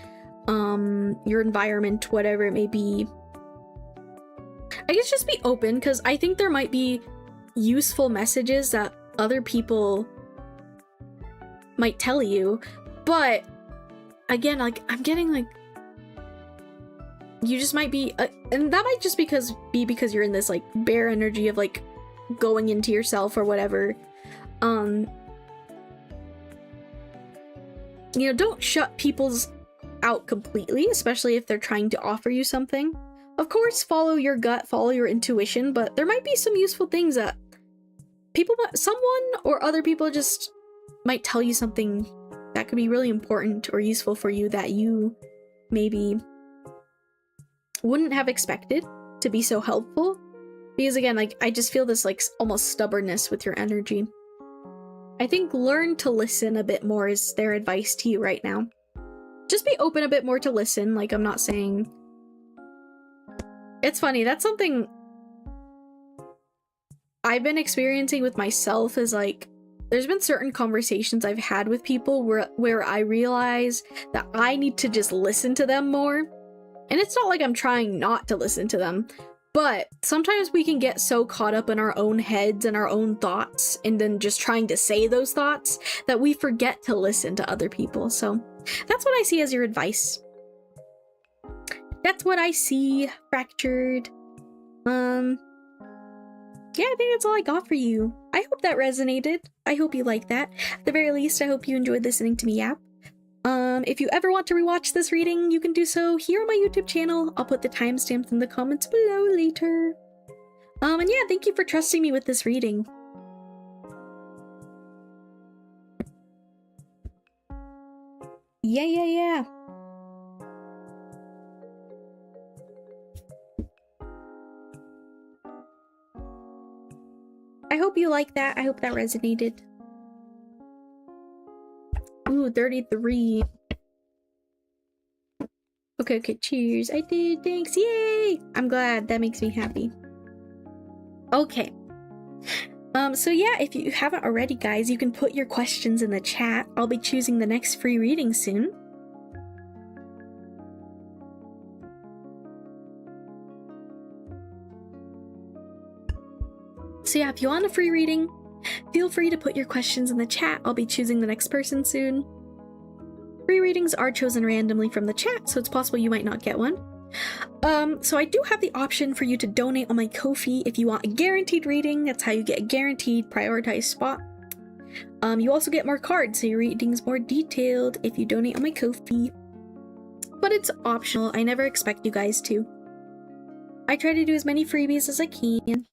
your environment, whatever it may be. I guess just be open, because I think there might be useful messages that other people might tell you, but again, like, I'm getting like, you just might be, and that might just because you're in this like bear energy of like going into yourself or whatever. You know, don't shut people's out completely, especially if they're trying to offer you something. Of course, follow your gut, follow your intuition, but there might be some useful things that someone or other people just might tell you something that could be really important or useful for you that you maybe wouldn't have expected to be so helpful. Because again, like, I just feel this like almost stubbornness with your energy. I think learn to listen a bit more is their advice to you right now. Just be open a bit more to listen. Like, I'm not saying... It's funny, that's something I've been experiencing with myself, is like, there's been certain conversations I've had with people where I realize that I need to just listen to them more. And it's not like I'm trying not to listen to them, but sometimes we can get so caught up in our own heads and our own thoughts, and then just trying to say those thoughts, that we forget to listen to other people. So that's what I see as your advice. That's what I see, Fractured. Yeah, I think that's all I got for you. I hope that resonated. I hope you liked that. At the very least, I hope you enjoyed listening to me yap. If you ever want to rewatch this reading, you can do so here on my YouTube channel. I'll put the timestamps in the comments below later. And yeah, thank you for trusting me with this reading. Yeah. I hope you like that. I hope that resonated. Ooh, 33. Okay, cheers. I did, thanks, yay! I'm glad, that makes me happy. Okay. So yeah, if you haven't already, guys, you can put your questions in the chat. I'll be choosing the next free reading soon. So yeah, if you want a free reading, feel free to put your questions in the chat. I'll be choosing the next person soon. Free readings are chosen randomly from the chat, so it's possible you might not get one. So I do have the option for you to donate on my Ko-fi if you want a guaranteed reading. That's how you get a guaranteed prioritized spot. You also get more cards, so your reading's more detailed if you donate on my Ko-fi. But it's optional. I never expect you guys to. I try to do as many freebies as I can.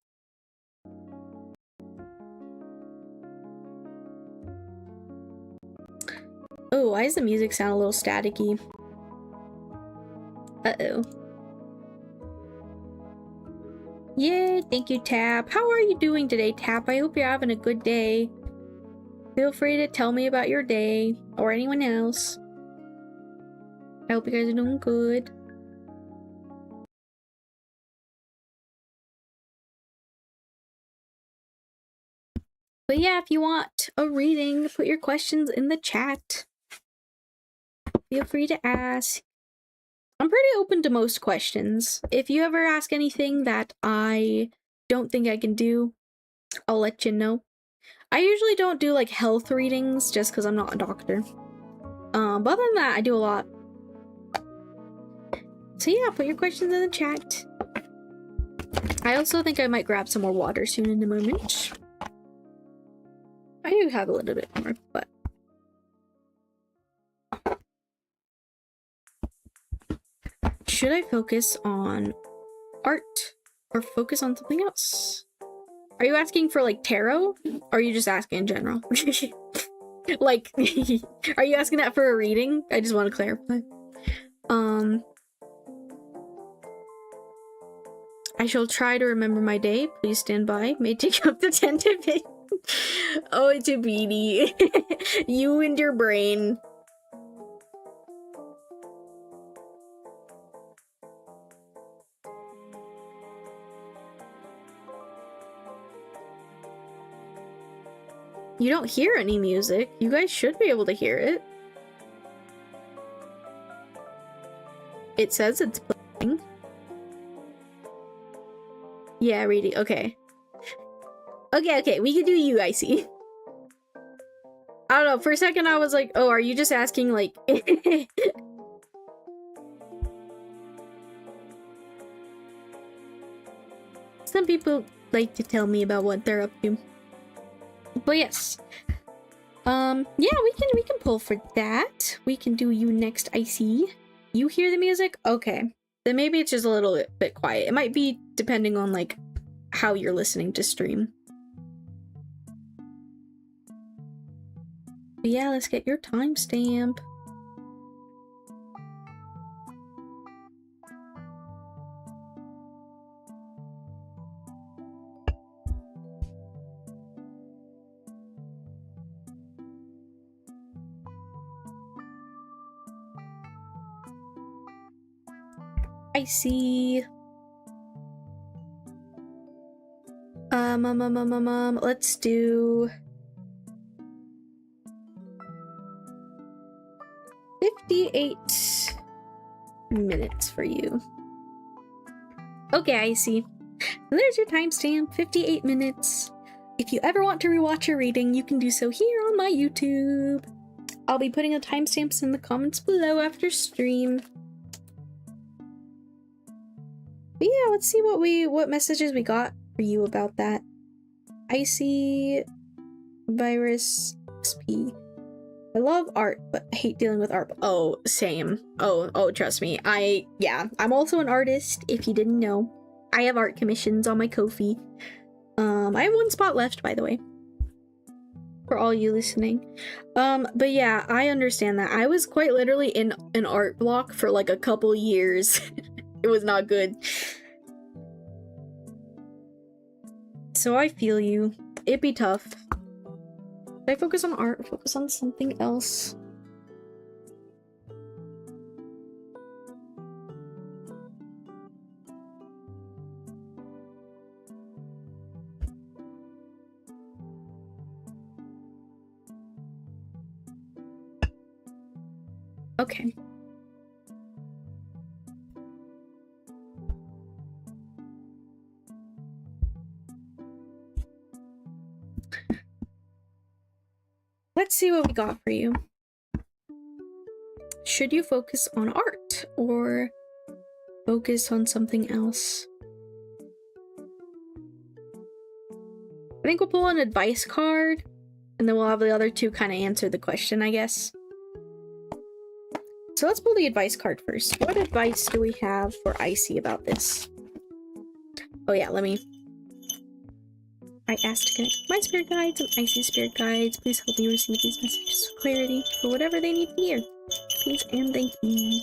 Oh, why does the music sound a little staticky? Uh-oh. Yeah, thank you, Tap. How are you doing today, Tap? I hope you're having a good day. Feel free to tell me about your day, or anyone else. I hope you guys are doing good. But yeah, if you want a reading, put your questions in the chat. Feel free to ask. I'm pretty open to most questions. If you ever ask anything that I don't think I can do, I'll let you know. I usually don't do like health readings just because I'm not a doctor. But other than that, I do a lot. So yeah, put your questions in the chat. I also think I might grab some more water soon in a moment. I do have a little bit more, but... Should I focus on art or focus on something else? Are you asking for like tarot? Or are you just asking in general? Like, are you asking that for a reading? I just want to clarify. I shall try to remember my day. Please stand by. May take up to 10 to 15. Oh, it's a beanie. You and your brain. You don't hear any music. You guys should be able to hear it. It says it's playing. Yeah, reading. Okay. Okay, we can do you, I see. I don't know, for a second I was like, oh, are you just asking, like... Some people like to tell me about what they're up to. But yes. Yeah, we can pull for that. We can do you next, I see. You hear the music? Okay. Then maybe it's just a little bit quiet. It might be depending on, like, how you're listening to stream. But yeah, let's get your timestamp. I see. Let's do 58 minutes for you. Okay, I see. There's your timestamp, 58 minutes. If you ever want to rewatch your reading, you can do so here on my YouTube. I'll be putting the timestamps in the comments below after stream. But yeah, let's see what messages we got for you about that. Icy Virus XP. I love art, but I hate dealing with art. Oh, same. Oh, trust me. I'm also an artist, if you didn't know. I have art commissions on my Ko-fi. I have one spot left, by the way. For all you listening. But yeah, I understand that. I was quite literally in an art block for like a couple years. It was not good. So I feel you. It'd be tough. Should I focus on art or focus on something else? Okay. Let's see what we got for you. Should you focus on art or focus on something else? I think we'll pull an advice card and then we'll have the other two kind of answer the question, I guess. So let's pull the advice card first. What advice do we have for Icy about this? Oh yeah, I asked to connect with my spirit guides and Icy spirit guides. Please help me receive these messages with clarity for whatever they need to hear. Please and thank you.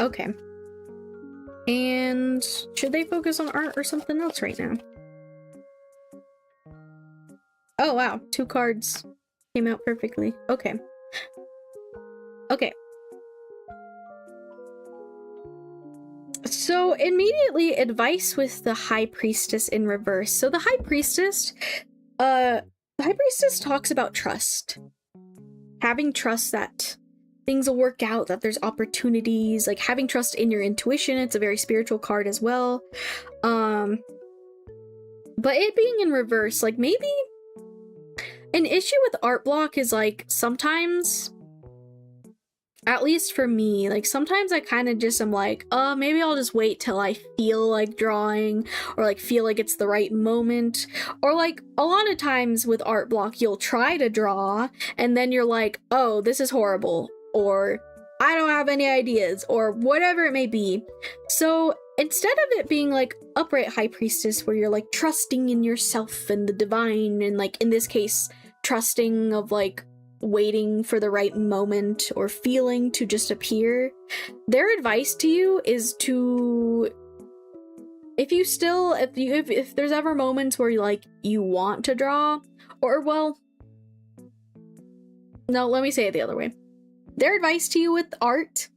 Okay. And should they focus on art or something else right now? Oh wow, 2 cards came out perfectly. Okay. Okay. So immediately advice with the High Priestess in reverse. So the High Priestess talks about trust. Having trust that things will work out, that there's opportunities, like having trust in your intuition. It's a very spiritual card as well. But it being in reverse, like maybe an issue with art block is like sometimes, at least for me, like sometimes I kind of just am like, maybe I'll just wait till I feel like drawing, or like feel like it's the right moment. Or like a lot of times with art block, you'll try to draw and then you're like, oh, this is horrible, or I don't have any ideas, or whatever it may be. So instead of it being like upright high priestess, where you're like trusting in yourself and the divine, and like in this case, trusting of like waiting for the right moment or feeling to just appear, their advice to you is to, if there's ever moments where you want to draw, or well, no, let me say it the other way. Their advice to you with art,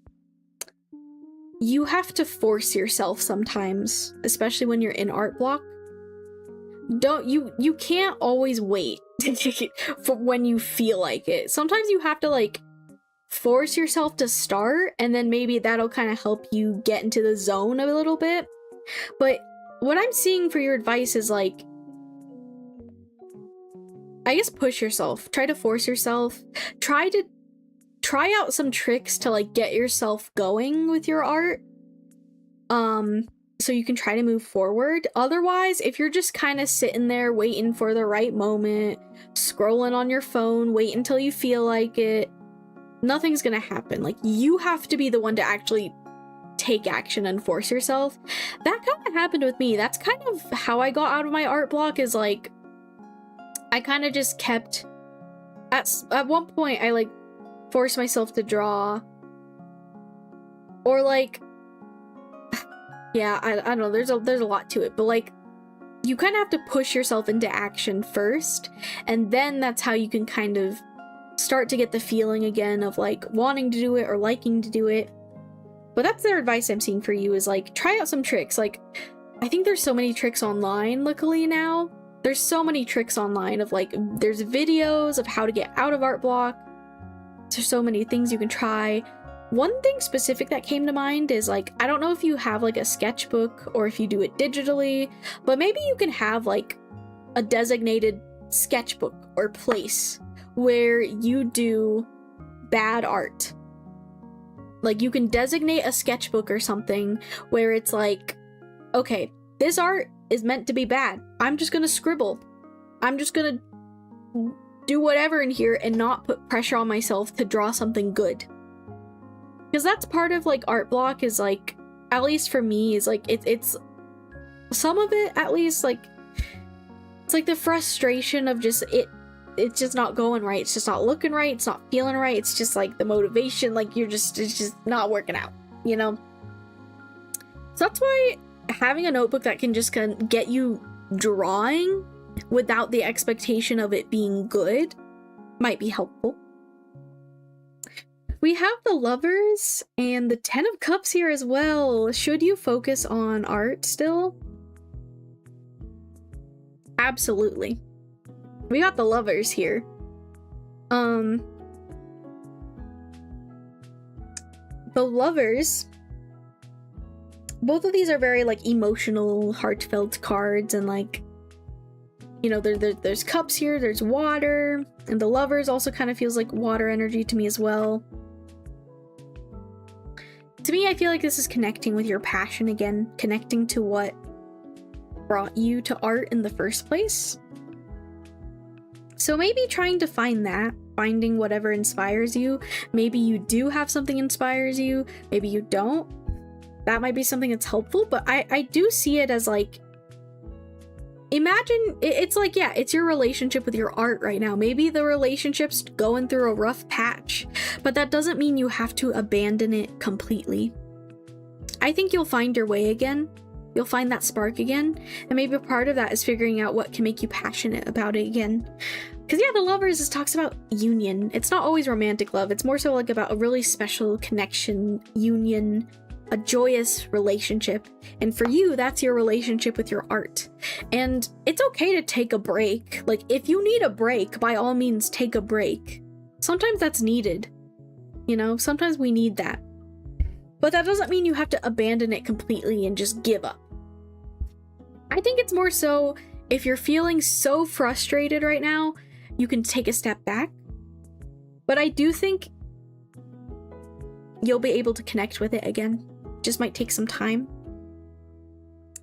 you have to force yourself sometimes, especially when you're in art block. You can't always wait for when you feel like it. Sometimes you have to like force yourself to start, and then maybe that'll kind of help you get into the zone a little bit. But what I'm seeing for your advice is like, I guess push yourself, try to force yourself, try out some tricks to like get yourself going with your art, so you can try to move forward. Otherwise, if you're just kind of sitting there waiting for the right moment, scrolling on your phone, wait until you feel like it, nothing's gonna happen. Like, you have to be the one to actually take action and force yourself. That kind of happened with me. That's kind of how I got out of my art block, is like, I kind of just kept, at one point, I like forced myself to draw, or like, yeah, I don't know, there's a lot to it, but like, you kind of have to push yourself into action first, and then that's how you can kind of start to get the feeling again of like wanting to do it or liking to do it. But that's their advice I'm seeing for you, is like, try out some tricks. Like, I think there's so many tricks online, luckily now. There's so many tricks online of like, there's videos of how to get out of art block. There's so many things you can try. One thing specific that came to mind is like, I don't know if you have like a sketchbook or if you do it digitally, but maybe you can have like a designated sketchbook or place where you do bad art. Like, you can designate a sketchbook or something where it's like, okay, this art is meant to be bad. I'm just gonna scribble. I'm just gonna do whatever in here and not put pressure on myself to draw something good. Because that's part of like art block, is like, at least for me, is like, it's some of it, at least, like, it's like the frustration of just it's just not going right. It's just not looking right. It's not feeling right. It's just like the motivation, like it's just not working out, you know? So that's why having a notebook that can just kind of get you drawing without the expectation of it being good might be helpful. We have the Lovers and the 10 of Cups here as well. Should you focus on art still? Absolutely. We got the Lovers here. The Lovers, both of these are very like emotional, heartfelt cards, and like, you know, there's cups here, there's water, and the Lovers also kind of feels like water energy to me as well. To me, I feel like this is connecting with your passion again, connecting to what brought you to art in the first place. So maybe trying to find that, finding whatever inspires you. Maybe you do have something inspires you, maybe you don't. That might be something that's helpful, but I do see it as like, imagine, it's like, yeah, it's your relationship with your art right now. Maybe the relationship's going through a rough patch, but that doesn't mean you have to abandon it completely. I think you'll find your way again. You'll find that spark again, and maybe a part of that is figuring out what can make you passionate about it again. Because yeah, the Lovers talks about union. It's not always romantic love. It's more so like about a really special connection, union, a joyous relationship. And for you, that's your relationship with your art. And it's okay to take a break. Like, if you need a break, by all means, take a break. Sometimes that's needed. you know? Sometimes we need that. But that doesn't mean you have to abandon it completely and just give up. I think it's more so if you're feeling so frustrated right now, you can take a step back. But I do think you'll be able to connect with it again. Just might take some time.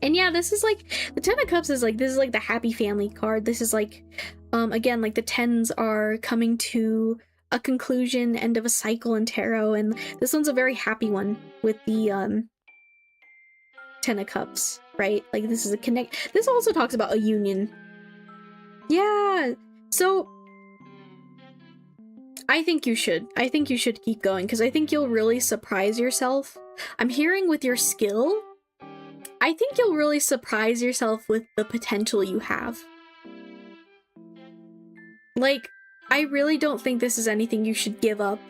And yeah, this is like, the Ten of Cups is like, this is like the happy family card. This is like, again, like the tens are coming to a conclusion, end of a cycle in tarot. And this one's a very happy one with the Ten of Cups, right? Like this is a connect. This also talks about a union. Yeah. So I think you should. I think you should keep going because I think you'll really surprise yourself. I'm hearing with your skill, I think you'll really surprise yourself with the potential you have. Like, I really don't think this is anything you should give up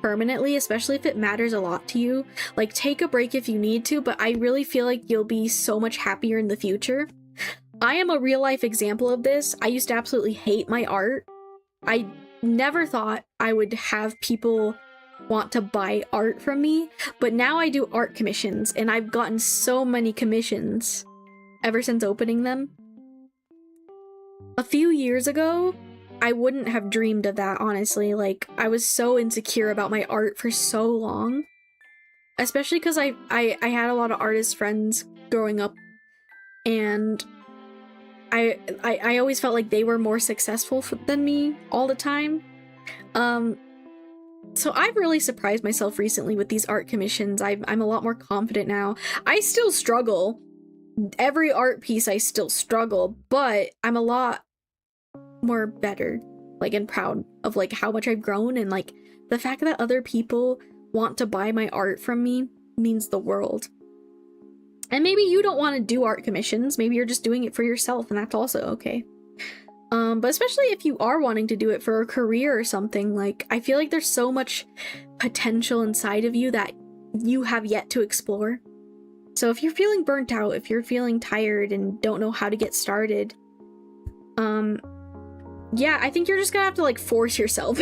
permanently, especially if it matters a lot to you. Like, take a break if you need to, but I really feel like you'll be so much happier in the future. I am a real life example of this. I used to absolutely hate my art. I never thought I would have people want to buy art from me, but now I do art commissions and I've gotten so many commissions ever since opening them. A few years ago, I wouldn't have dreamed of that, honestly. Like, I was so insecure about my art for so long, especially because I had a lot of artist friends growing up, and I always felt like they were more successful than me all the time. So I've really surprised myself recently with these art commissions. I'm a lot more confident now. I still struggle. Every art piece I still struggle, but I'm a lot more better, like, and proud of like how much I've grown, and like the fact that other people want to buy my art from me means the world. And maybe you don't want to do art commissions, maybe you're just doing it for yourself, and that's also okay. But especially if you are wanting to do it for a career or something, like, I feel like there's so much potential inside of you that you have yet to explore. So if you're feeling burnt out, if you're feeling tired and don't know how to get started, yeah, I think you're just gonna have to like force yourself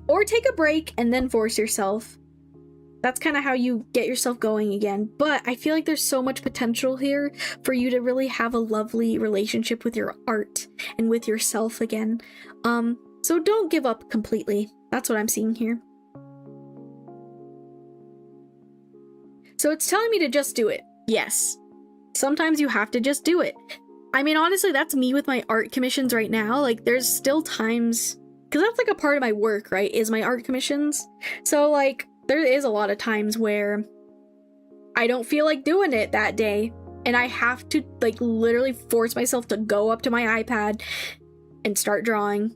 or take a break and then force yourself. That's kind of how you get yourself going again. But I feel like there's so much potential here for you to really have a lovely relationship with your art and with yourself again. So don't give up completely. That's what I'm seeing here. So it's telling me to just do it. Yes. Sometimes you have to just do it. I mean, honestly, that's me with my art commissions right now. Like, there's still times, because that's like a part of my work, right, is my art commissions. So like, there is a lot of times where I don't feel like doing it that day, and I have to like literally force myself to go up to my iPad and start drawing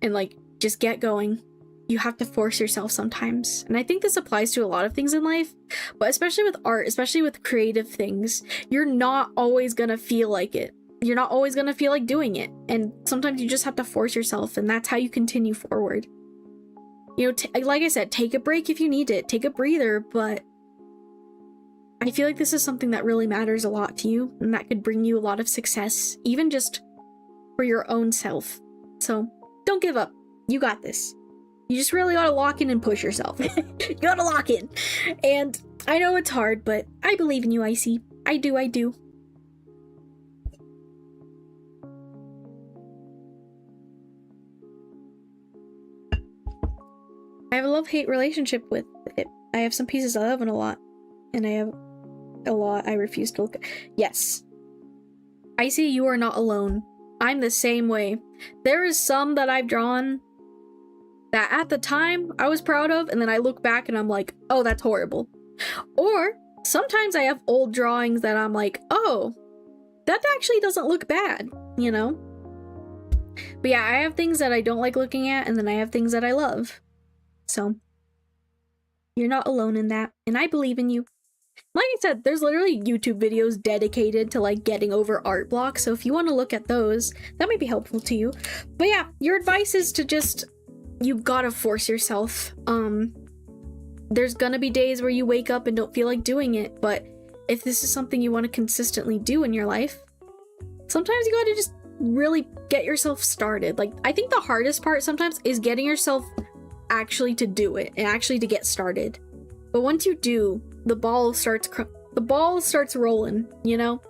and like just get going. You have to force yourself sometimes. And I think this applies to a lot of things in life, but especially with art, especially with creative things, you're not always gonna feel like it. You're not always gonna feel like doing it. And sometimes you just have to force yourself, and that's how you continue forward. You know, like I said, take a break if you need it, take a breather, but I feel like this is something that really matters a lot to you, and that could bring you a lot of success, even just for your own self. So don't give up. You got this. You just really ought to lock in and push yourself. You gotta lock in. And I know it's hard, but I believe in you, Icy. I do, I do. I have a love-hate relationship with it. I have some pieces I love and a lot. And I have a lot I refuse to look at. Yes. Icy, you are not alone. I'm the same way. There is some that I've drawn that at the time I was proud of, and then I look back and I'm like, oh, that's horrible. Or sometimes I have old drawings that I'm like, oh, that actually doesn't look bad, you know? But yeah, I have things that I don't like looking at, and then I have things that I love. So you're not alone in that, and I believe in you. Like I said, there's literally YouTube videos dedicated to like getting over art blocks, so if you want to look at those, that might be helpful to you. But yeah, your advice is to just, you gotta force yourself. There's gonna be days where you wake up and don't feel like doing it, but if this is something you want to consistently do in your life, sometimes you gotta just really get yourself started. Like, I think the hardest part sometimes is getting yourself actually to do it and actually to get started. But once you do, the ball starts rolling, you know?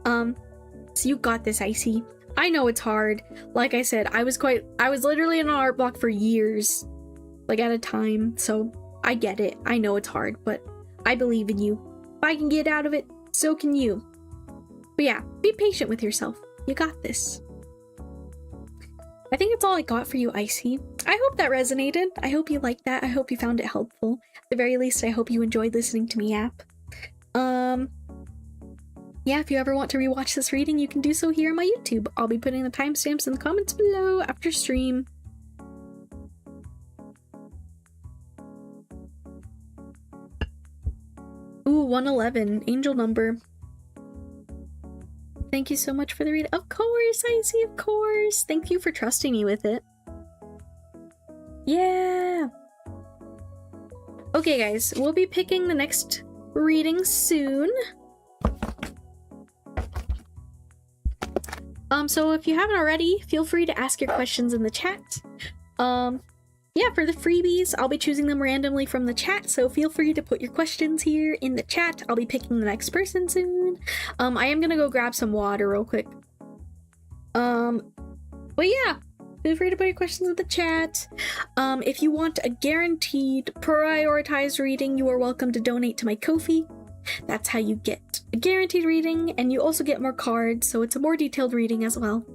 So you got this, Icy. I know it's hard. Like I said, I was literally in an art block for years, like at a time, so I get it. I know it's hard, but I believe in you. If I can get out of it, so can you. But yeah, be patient with yourself. You got this. I think that's all I got for you, Icy. I hope that resonated. I hope you liked that. I hope you found it helpful. At the very least, I hope you enjoyed listening to me yap. Yeah, if you ever want to rewatch this reading, you can do so here on my YouTube. I'll be putting the timestamps in the comments below after stream. Ooh, 111, angel number. Thank you so much for the read. Of course, Icy, of course. Thank you for trusting me with it. Yeah. Okay, guys, we'll be picking the next reading soon. So if you haven't already, feel free to ask your questions in the chat. Yeah, for the freebies, I'll be choosing them randomly from the chat, so feel free to put your questions here in the chat. I'll be picking the next person soon. I am gonna go grab some water real quick. But yeah, feel free to put your questions in the chat. If you want a guaranteed prioritized reading, you are welcome to donate to my Ko-fi. That's how you get a guaranteed reading, and you also get more cards, so it's a more detailed reading as well.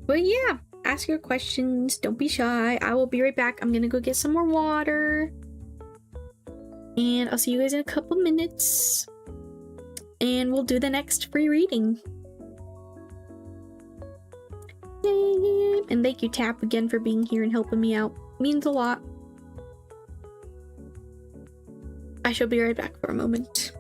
But yeah, ask your questions, don't be shy. I will be right back. I'm gonna go get some more water. And I'll see you guys in a couple minutes. And we'll do the next free reading. Yay! And thank you, Tap, again for being here and helping me out. Means a lot. I shall be right back for a moment.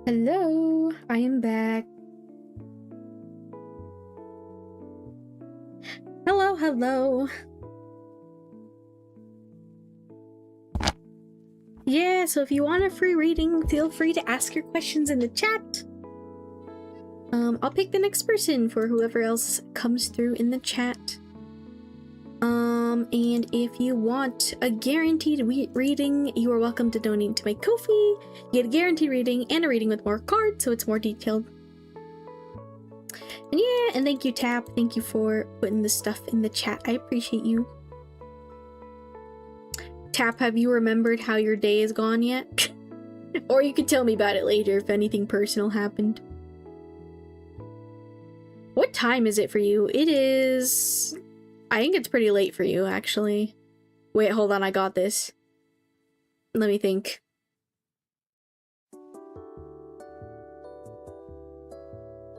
Hello, I am back. Hello, hello. Yeah, so if you want a free reading, feel free to ask your questions in the chat. I'll pick the next person for whoever else comes through in the chat. And if you want a guaranteed reading, you are welcome to donate to my Ko-fi. You get a guaranteed reading and a reading with more cards, so it's more detailed. And yeah, and thank you, Tap. Thank you for putting this stuff in the chat. I appreciate you. Tap, have you remembered how your day is gone yet? Or you could tell me about it later if anything personal happened. What time is it for you? It is... I think it's pretty late for you, actually. Wait, hold on, I got this. Let me think.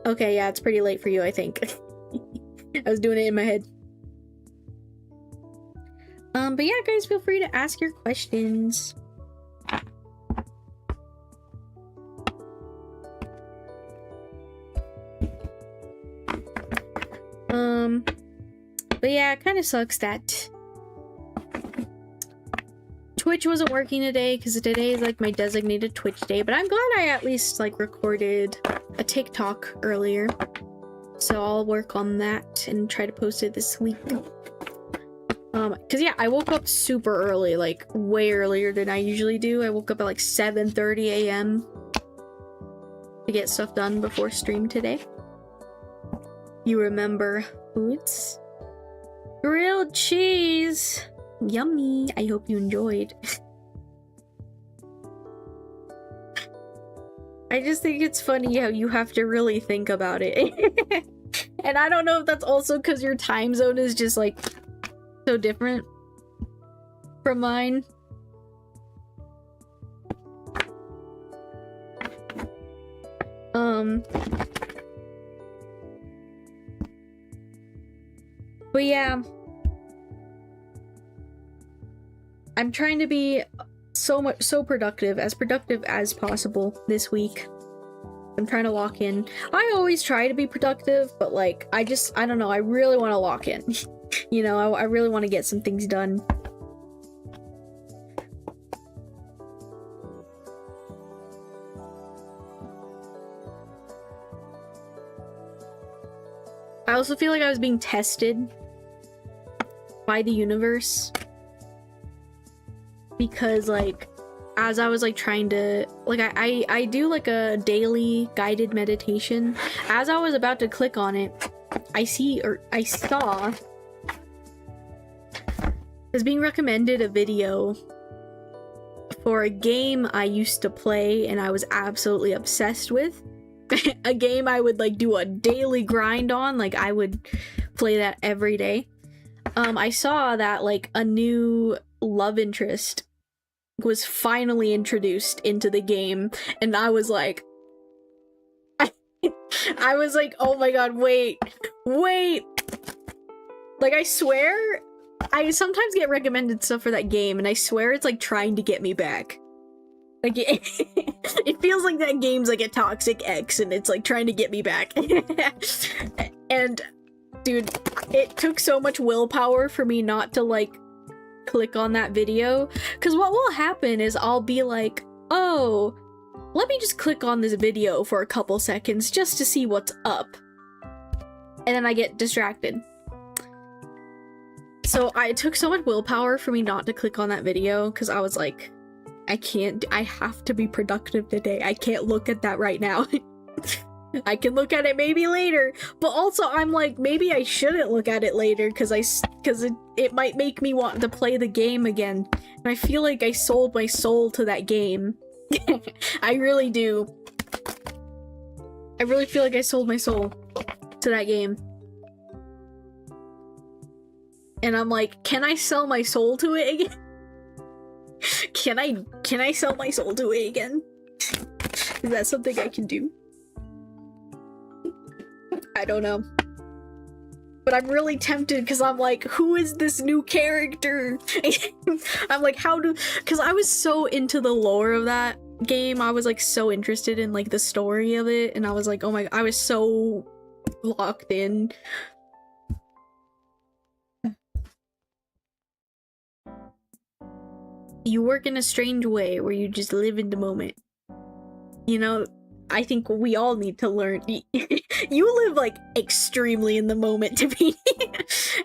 Okay, yeah, it's pretty late for you, I think. I was doing it in my head. But yeah, guys, feel free to ask your questions. But yeah, it kind of sucks that Twitch wasn't working today, because today is like my designated Twitch day, but I'm glad I at least like recorded a TikTok earlier. So I'll work on that and try to post it this week. Cause yeah, I woke up super early, like way earlier than I usually do. I woke up at like 7:30 a.m. to get stuff done before stream today. You remember foods? Grilled cheese! Yummy! I hope you enjoyed. I just think it's funny how you have to really think about it. And I don't know if that's also because your time zone is just like so different from mine. But yeah, I'm trying to be so productive as possible this week. I'm trying to lock in. I always try to be productive, but like I don't know, I really want to lock in. You know, I really want to get some things done. I also feel like I was being tested by the universe, because like as I was like trying to like I do like a daily guided meditation. As I was about to click on it, I saw as being recommended a video for a game I used to play and I was absolutely obsessed with. A game I would like do a daily grind on, like I would play that every day. I saw that like a new love interest was finally introduced into the game, and I was like I was like, oh my god, wait. Like I swear I sometimes get recommended stuff for that game and I swear it's like trying to get me back. Like it feels like that game's like a toxic ex and it's like trying to get me back. And dude, it took so much willpower for me not to like click on that video, because what will happen is I'll be like, oh, let me just click on this video for a couple seconds just to see what's up, and then I get distracted. So it took so much willpower for me not to click on that video, because I was like, I have to be productive today. I can't look at that right now. I can look at it maybe later, but also I'm like, maybe I shouldn't look at it later because it might make me want to play the game again. And I feel like I sold my soul to that game. I really do. I really feel like I sold my soul to that game. And I'm like, can I sell my soul to it again? Can I sell my soul to it again? Is that something I can do? I don't know. But I'm really tempted because I'm like, who is this new character? I'm like, because I was so into the lore of that game, I was like so interested in like the story of it, and I was like, oh my, I was so locked in. You work in a strange way where you just live in the moment. You know, I think we all need to learn. You live like extremely in the moment to be.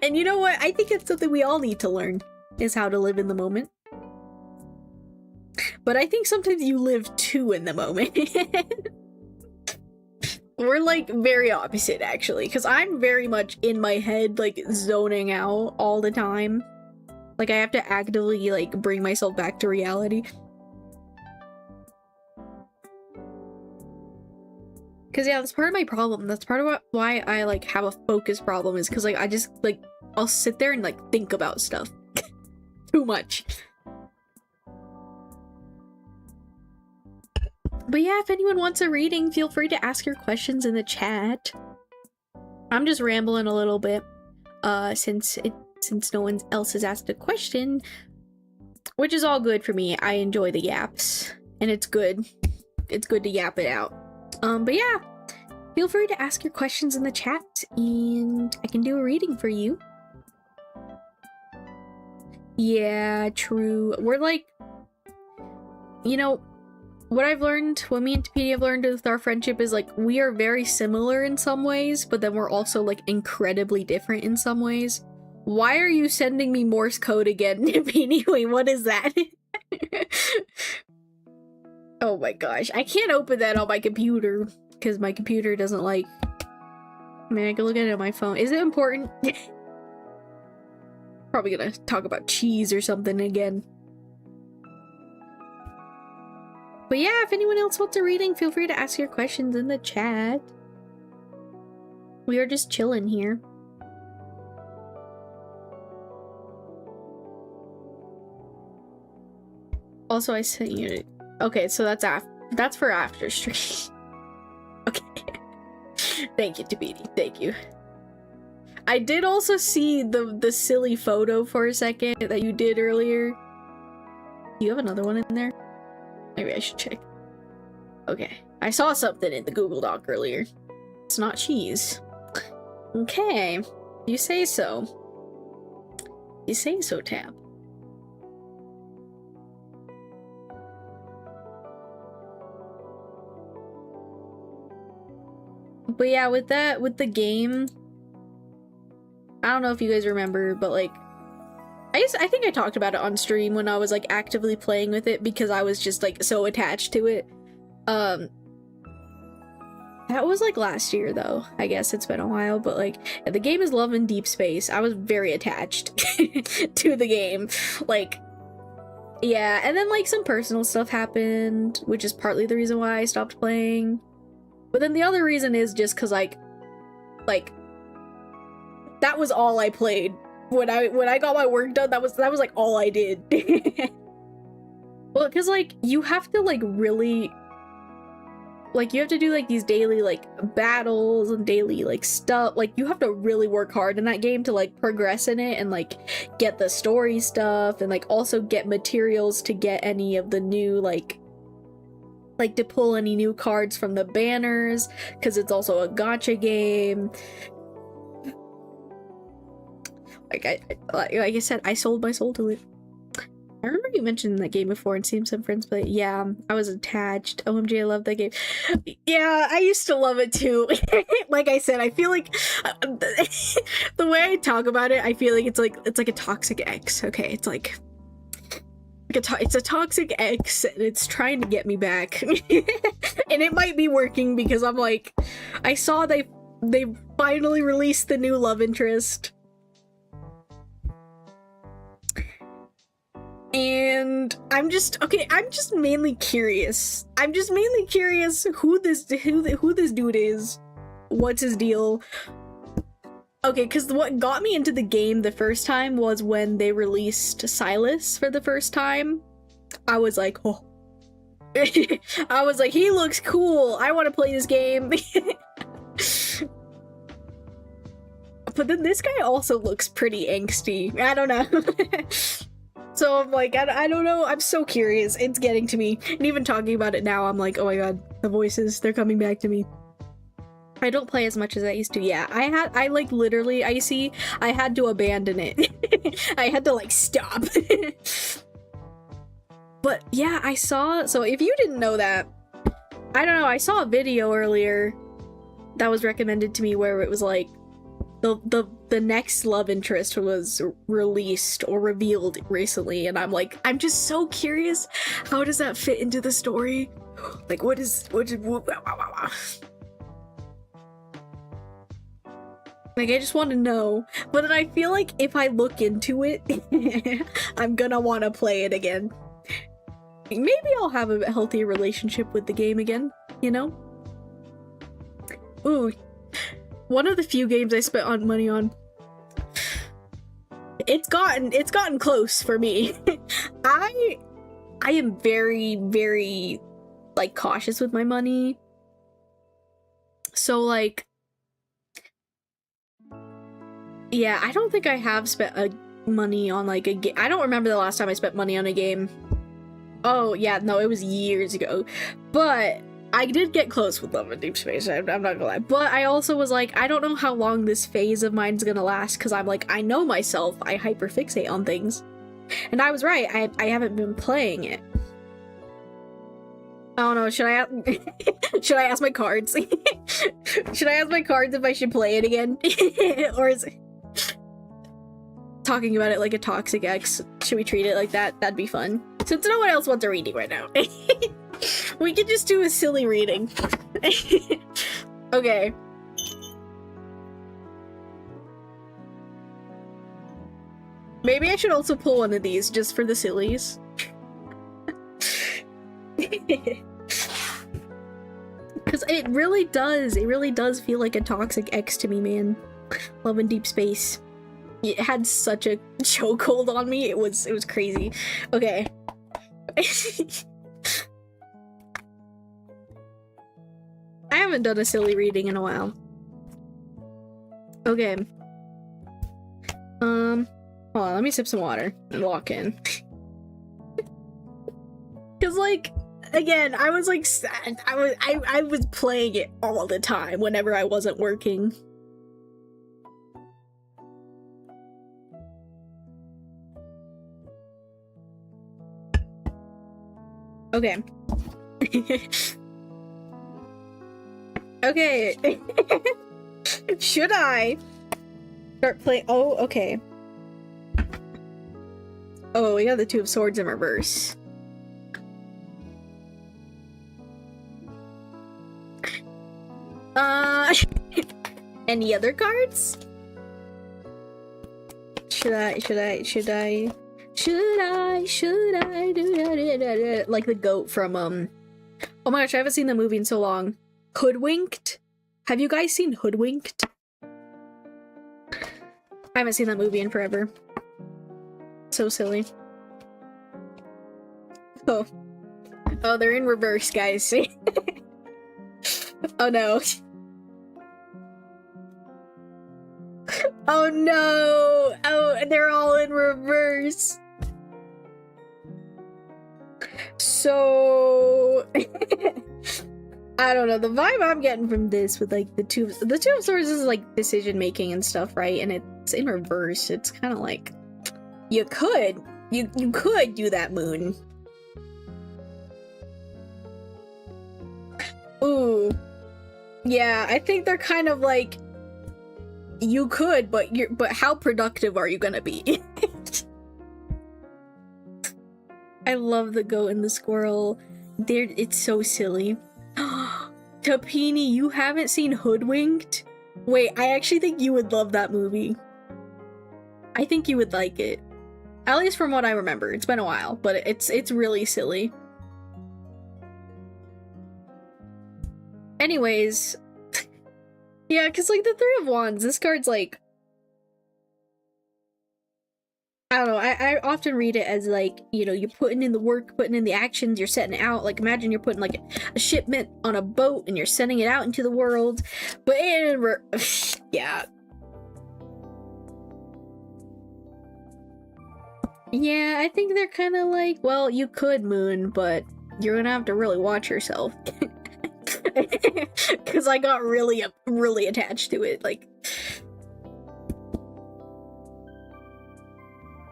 And you know what? I think it's something we all need to learn, is how to live in the moment. But I think sometimes you live too in the moment. We're like very opposite actually, because I'm very much in my head, like zoning out all the time. Like I have to actively like bring myself back to reality. Cause yeah, that's part of my problem. That's part of why I like have a focus problem, is because like I just like I'll sit there and like think about stuff too much. But yeah, if anyone wants a reading, feel free to ask your questions in the chat. I'm just rambling a little bit, since no one else has asked a question, which is all good for me. I enjoy the yaps, and it's good. It's good to yap it out. But yeah, feel free to ask your questions in the chat, and I can do a reading for you. Yeah, true. We're like, you know, what I've learned, what me and Tapiti have learned with our friendship is like, we are very similar in some ways, but then we're also like incredibly different in some ways. Why are you sending me Morse code again, Tapiti? Wait, what is that? Oh my gosh, I can't open that on my computer because my computer doesn't like. I mean, I can look at it on my phone. Is it important? Probably gonna talk about cheese or something again. But yeah, if anyone else wants a reading, feel free to ask your questions in the chat. We are just chilling here. Also, I sent you. Okay, so that's for after stream. Okay. Thank you, Tapiti. Thank you. I did also see the silly photo for a second that you did earlier. You have another one in there? Maybe I should check. Okay. I saw something in the Google Doc earlier. It's not cheese. Okay. You say so. You say so, Tab. But yeah, with the game, I don't know if you guys remember, but like, I think I talked about it on stream when I was like actively playing with it because I was just like so attached to it. That was like last year though. I guess it's been a while, but like the game is Love in Deep Space. I was very attached to the game. Like, yeah, and then like some personal stuff happened, which is partly the reason why I stopped playing. But then the other reason is just because like that was all I played when I got my work done. That was like all I did. Well, because like you have to like really like you have to do like these daily like battles and daily like stuff. Like you have to really work hard in that game to like progress in it and like get the story stuff and like also get materials to get any of the new like to pull any new cards from the banners, because it's also a gacha game. Like I said, I sold my soul to it. I remember you mentioned that game before in Steam Some Friends, but yeah, I was attached. OMG, I love that game. Yeah, I used to love it too. Like I said, I feel like the way I talk about it, I feel like it's like a toxic ex. Okay, it's like it's a toxic ex and it's trying to get me back. And it might be working because I'm like, I saw they finally released the new love interest. And I'm just mainly curious. I'm just mainly curious who this dude is. What's his deal? Okay, because what got me into the game the first time was when they released Silas for the first time. I was like, oh. I was like, he looks cool. I want to play this game. But then this guy also looks pretty angsty. I don't know. So I'm like, I don't know. I'm so curious. It's getting to me. And even talking about it now, I'm like, oh my god, the voices, they're coming back to me. I don't play as much as I used to. Yeah, I like literally, Icy, I had to abandon it. I had to like stop. But yeah, I saw, so if you didn't know that, I don't know, I saw a video earlier that was recommended to me where it was like, the next love interest was released or revealed recently, and I'm like, I'm just so curious, how does that fit into the story? Like, what is like, I just want to know. But then I feel like if I look into it, I'm gonna want to play it again. Maybe I'll have a healthy relationship with the game again, you know? Ooh. One of the few games I spent money on. It's gotten close for me. I am very, very like cautious with my money. So like, yeah, I don't think I have spent money on like a game. I don't remember the last time I spent money on a game. Oh yeah, no, it was years ago. But I did get close with Love in Deep Space, I'm not gonna lie. But I also was like, I don't know how long this phase of mine's gonna last, because I'm like, I know myself, I hyperfixate on things. And I was right, I haven't been playing it. I don't know, should I ask my cards? Should I ask my cards if I should play it again? Or is it... Talking about it like a toxic ex, should we treat it like that? That'd be fun. Since no one else wants a reading right now. We could just do a silly reading. Okay. Maybe I should also pull one of these just for the sillies. Because it really does feel like a toxic ex to me, man. Love in Deep Space. It had such a chokehold on me, it was crazy. Okay. I haven't done a silly reading in a while. Okay. Hold on, let me sip some water and walk in. Cause like, again, I was like sad. I was playing it all the time whenever I wasn't working. Okay. Okay. Should I start playing? Oh, okay. Oh, we got the Two of Swords in reverse. Any other cards? Should I do that? Like the goat from, oh my gosh, I haven't seen the movie in so long. Hoodwinked? Have you guys seen Hoodwinked? I haven't seen that movie in forever. So silly. Oh. Oh, they're in reverse, guys. Oh no. Oh no! Oh, they're all in reverse. So... I don't know, the vibe I'm getting from this with like the Two of Swords is like decision making and stuff, right? And it's in reverse. It's kind of like you could do that, Moon. Ooh. Yeah, I think they're kind of like you could, but how productive are you gonna be? I love the goat and the squirrel. It's so silly. Tapini, you haven't seen Hoodwinked? Wait, I actually think you would love that movie. I think you would like it. At least from what I remember. It's been a while, but it's really silly. Anyways. Yeah, because like the Three of Wands, this card's like... I don't know, I often read it as like, you know, you're putting in the work, putting in the actions, you're setting it out. Like imagine you're putting like a shipment on a boat and you're sending it out into the world. But yeah. Yeah, I think they're kind of like, well, you could moon, but you're gonna have to really watch yourself. Because I got really attached to it, like...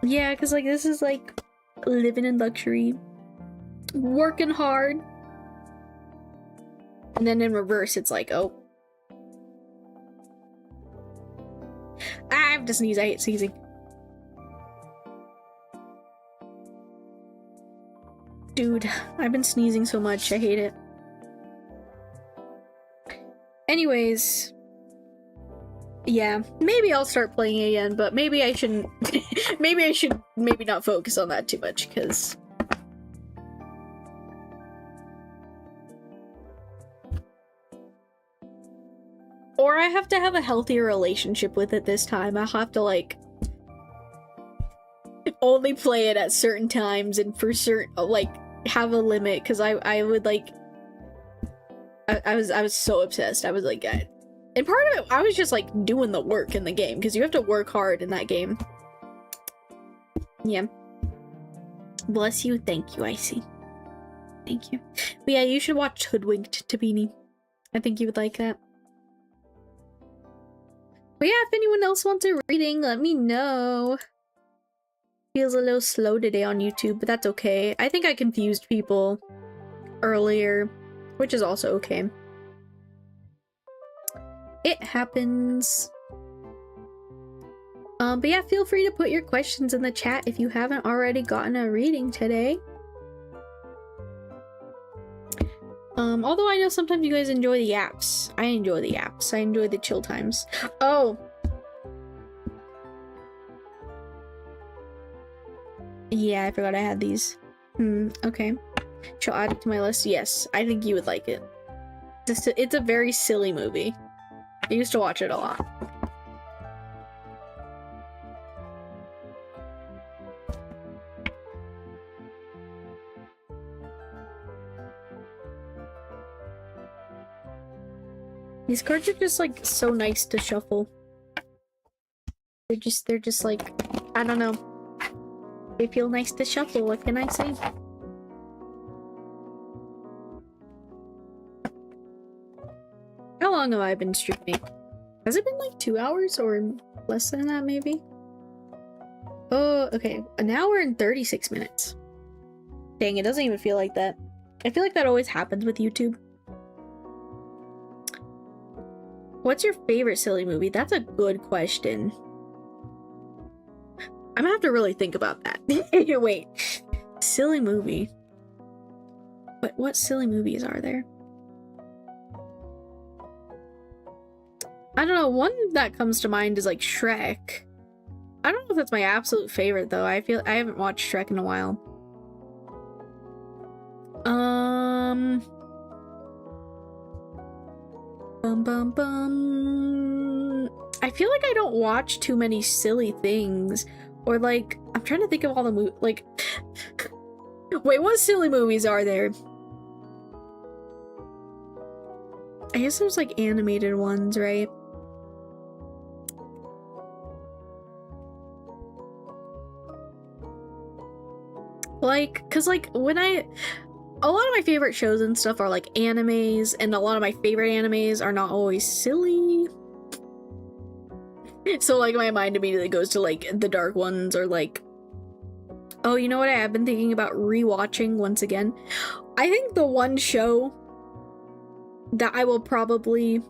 Yeah, because, like, this is, like, living in luxury. Working hard. And then in reverse, it's like, oh. I have to sneeze, I hate sneezing. Dude, I've been sneezing so much, I hate it. Anyways, yeah, maybe I'll start playing again, but maybe I shouldn't. Maybe I should not focus on that too much, because... Or I have to have a healthier relationship with it this time. I have to, like, only play it at certain times and for certain, like, have a limit, because I would, like... I was so obsessed. I was like, and part of it, I was just like doing the work in the game, because you have to work hard in that game. Yeah. Bless you. Thank you, Icy. Thank you. But yeah, you should watch Hoodwinked, Tabini. I think you would like that. But yeah, if anyone else wants a reading, let me know. Feels a little slow today on YouTube, but that's okay. I think I confused people earlier, which is also okay. It happens. But yeah, feel free to put your questions in the chat if you haven't already gotten a reading today. Although I know sometimes you guys enjoy the apps. I enjoy the apps. I enjoy the chill times. Oh! Yeah, I forgot I had these. Okay. She'll add it to my list. Yes, I think you would like it. It's a very silly movie. I used to watch it a lot. These cards are just like so nice to shuffle. They're just like, I don't know. They feel nice to shuffle, what can I say? How long have I been streaming? Has it been like 2 hours or less than that maybe? Oh, okay. 1 hour and 36 minutes. Dang, it doesn't even feel like that. I feel like that always happens with YouTube. What's your favorite silly movie? That's a good question. I'm gonna have to really think about that. Wait. Silly movie. What silly movies are there? I don't know, one that comes to mind is like Shrek. I don't know if that's my absolute favorite though. I feel I haven't watched Shrek in a while. I feel like I don't watch too many silly things. Or like, I'm trying to think of all the movies, like... Wait, what silly movies are there? I guess there's like animated ones, right? Like, cause like when a lot of my favorite shows and stuff are like animes, and a lot of my favorite animes are not always silly. So like my mind immediately goes to like the dark ones, or like, oh, you know what I have been thinking about rewatching once again? I think the one show that I will probably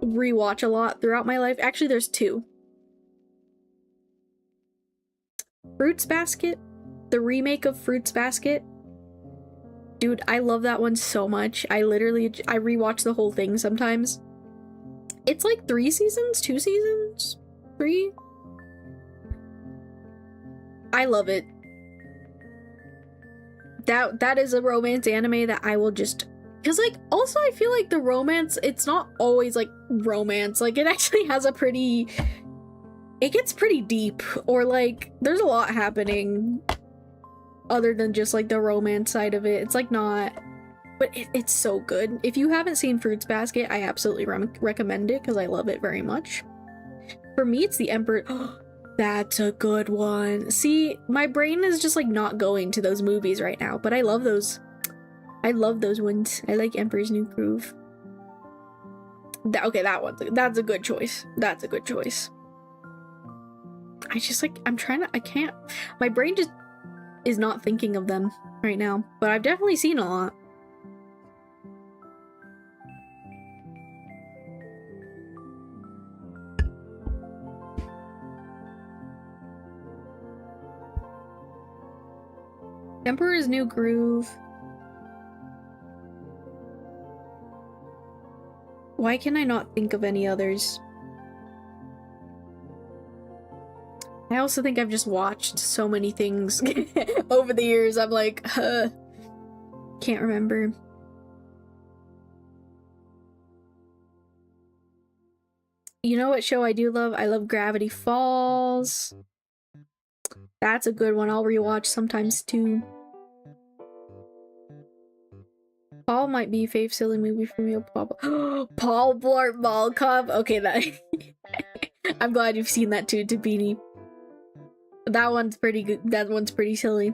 rewatch a lot throughout my life, actually there's two. Fruits Basket, the remake of Fruits Basket. Dude, I love that one so much. I rewatch the whole thing sometimes. It's like 3 seasons? 2 seasons? 3? I love it. That is a romance anime that I will just... Because, like, also I feel like the romance, it's not always, like, romance. Like, it actually has a pretty... It gets pretty deep. Or, like, there's a lot happening other than just, like, the romance side of it. It's, like, not... But it's so good. If you haven't seen Fruits Basket, I absolutely recommend it because I love it very much. For me, it's the Emperor... That's a good one. See, my brain is just like not going to those movies right now, but I love those. I love those ones. I like Emperor's New Groove. Okay, that one. That's a good choice. That's a good choice. I just like, I can't. My brain just is not thinking of them right now, but I've definitely seen a lot. Emperor's New Groove. Why can I not think of any others? I also think I've just watched so many things over the years. I'm like, can't remember. You know what show I do love? I love Gravity Falls. That's a good one. I'll rewatch sometimes too. Paul might be a fave silly movie for me. Paul Blart Mall Cop. Okay, that. I'm glad you've seen that too, Tabini. That one's pretty good. That one's pretty silly.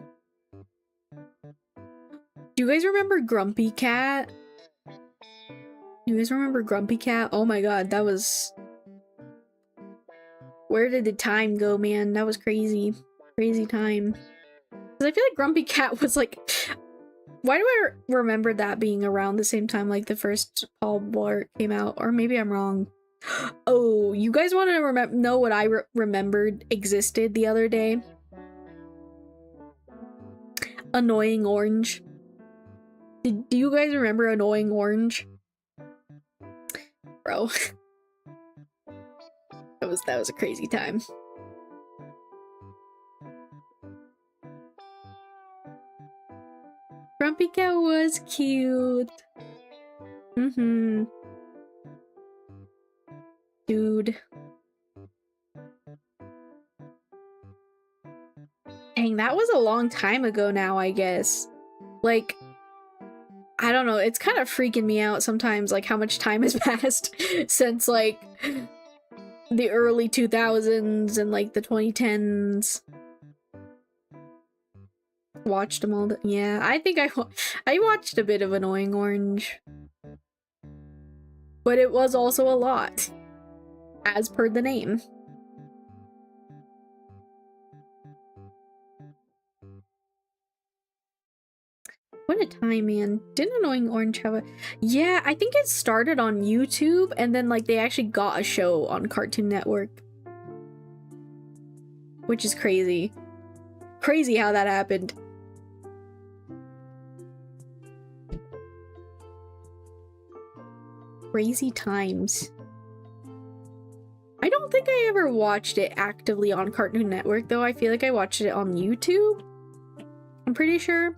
Do you guys remember Grumpy Cat? Do you guys remember Grumpy Cat? Oh my god, that was... Where did the time go, man? That was crazy. Crazy time. Because I feel like Grumpy Cat was like... Why do I remember that being around the same time like the first Paul Blart came out? Or maybe I'm wrong. Oh, you guys want to know what I remembered existed the other day? Annoying Orange. Do you guys remember Annoying Orange? Bro. that was a crazy time. Grumpy Cat was cute. Dude. Dang, that was a long time ago now, I guess. Like, I don't know, it's kind of freaking me out sometimes, like, how much time has passed since, like, the early 2000s and, like, the 2010s. Watched them all. Yeah, I think I watched a bit of Annoying Orange. But it was also a lot, as per the name. What a time, man. Didn't Annoying Orange have a... Yeah, I think it started on YouTube, and then, like, they actually got a show on Cartoon Network. Which is crazy. Crazy how that happened. Crazy times. I don't think I ever watched it actively on Cartoon Network, though. I feel like I watched it on YouTube. I'm pretty sure.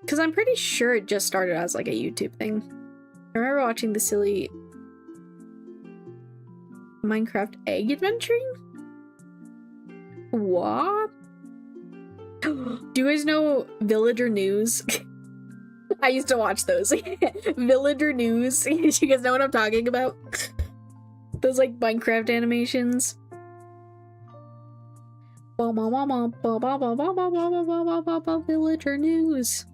Because I'm pretty sure it just started as, like, a YouTube thing. I remember watching the silly Minecraft egg adventuring? What? Do you guys know Villager News? I used to watch those. Villager News. You guys know what I'm talking about? Those, like, Minecraft animations. Villager News.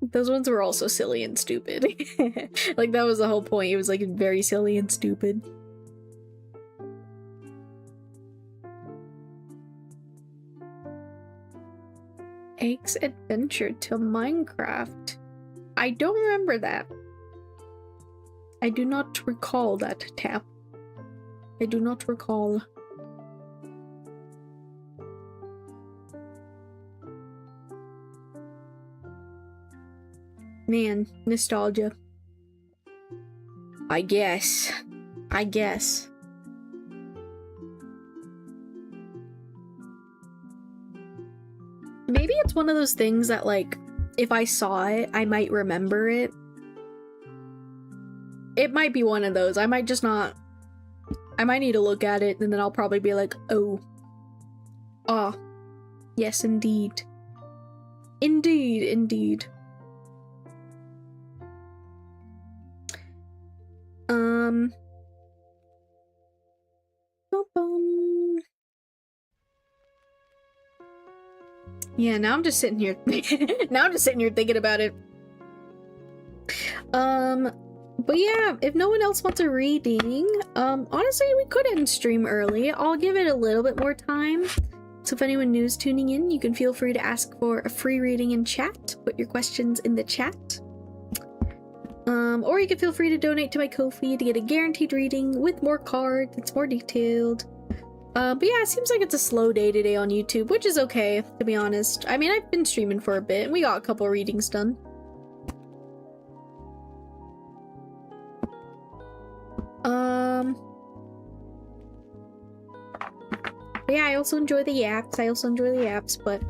Those ones were also silly and stupid. Like, that was the whole point. It was, like, very silly and stupid. Egg's Adventure to Minecraft. I don't remember that. I do not recall that, Tap. I do not recall. Man, nostalgia. I guess. Maybe it's one of those things that, like, if I saw it, I might remember it. It might be one of those. I might just not... I might need to look at it, and then I'll probably be like, oh. Ah. Yes, indeed. Indeed. Yeah, now I'm just sitting here. Now I'm just sitting here thinking about it. But yeah, if no one else wants a reading, honestly, we could end stream early. I'll give it a little bit more time. So if anyone new is tuning in, you can feel free to ask for a free reading in chat. Put your questions in the chat. Or you can feel free to donate to my Ko-fi to get a guaranteed reading with more cards. It's more detailed. But yeah, it seems like it's a slow day today on YouTube, which is okay, to be honest. I mean, I've been streaming for a bit, and we got a couple readings done. Yeah, I also enjoy the yaps. But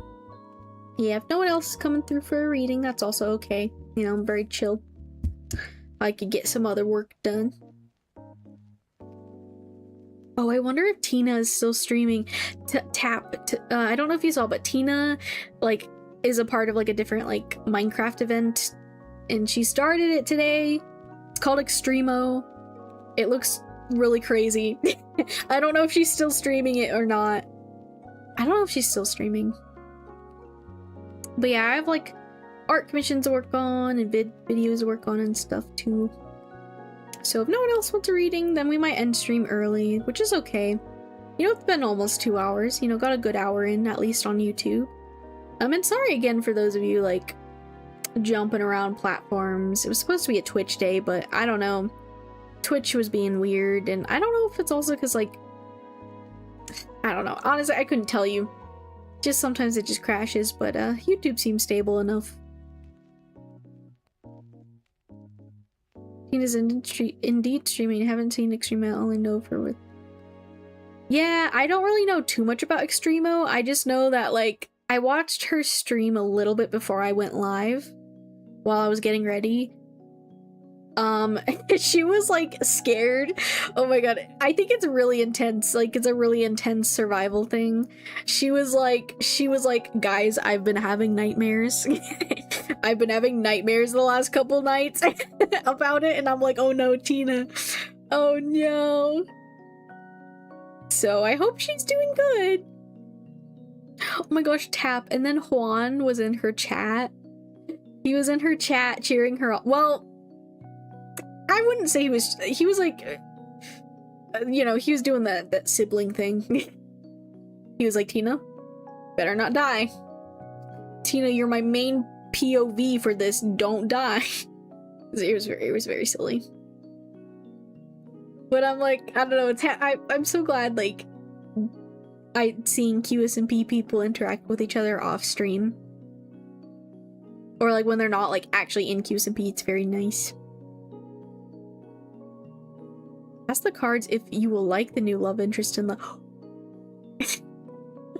yeah, if no one else is coming through for a reading, that's also okay. You know, I'm very chill. I could get some other work done. Oh, I wonder if Tina is still streaming. I don't know if you saw, but Tina, like, is a part of, like, a different, like, Minecraft event. And she started it today. It's called Extremo. It looks really crazy. I don't know if she's still streaming it or not. I don't know if she's still streaming. But yeah, I have, like, art commissions to work on and videos to work on and stuff, too. So if no one else wants a reading, then we might end stream early, which is okay. You know, it's been almost 2 hours. You know, got a good hour in, at least on YouTube. And sorry again for those of you, like, jumping around platforms. It was supposed to be a Twitch day, but I don't know. Twitch was being weird, and I don't know if it's also because, like, I don't know. Honestly, I couldn't tell you. Just sometimes it just crashes, but YouTube seems stable enough. Tina's indeed streaming. I haven't seen Extremo, I only know of her with... Yeah, I don't really know too much about Extremo. I just know that, like, I watched her stream a little bit before I went live while I was getting ready. She was, like, scared. Oh my god, I think it's really intense. Like, it's a really intense survival thing. She was like, guys, I've been having nightmares. I've been having nightmares the last couple nights about it, and I'm like, oh no, Tina. Oh no. So I hope she's doing good. Oh my gosh, Tap. And then Juan was in her chat. He was in her chat cheering her up. Well, I wouldn't say he was like, you know, he was doing that sibling thing. He was like, Tina, better not die. Tina, you're my main POV for this, don't die. It was very silly. But I'm like, I don't know, I'm so glad, like, seeing QSMP people interact with each other off stream. Or like when they're not like actually in QSMP, it's very nice. Ask the cards if you will like the new love interest in the...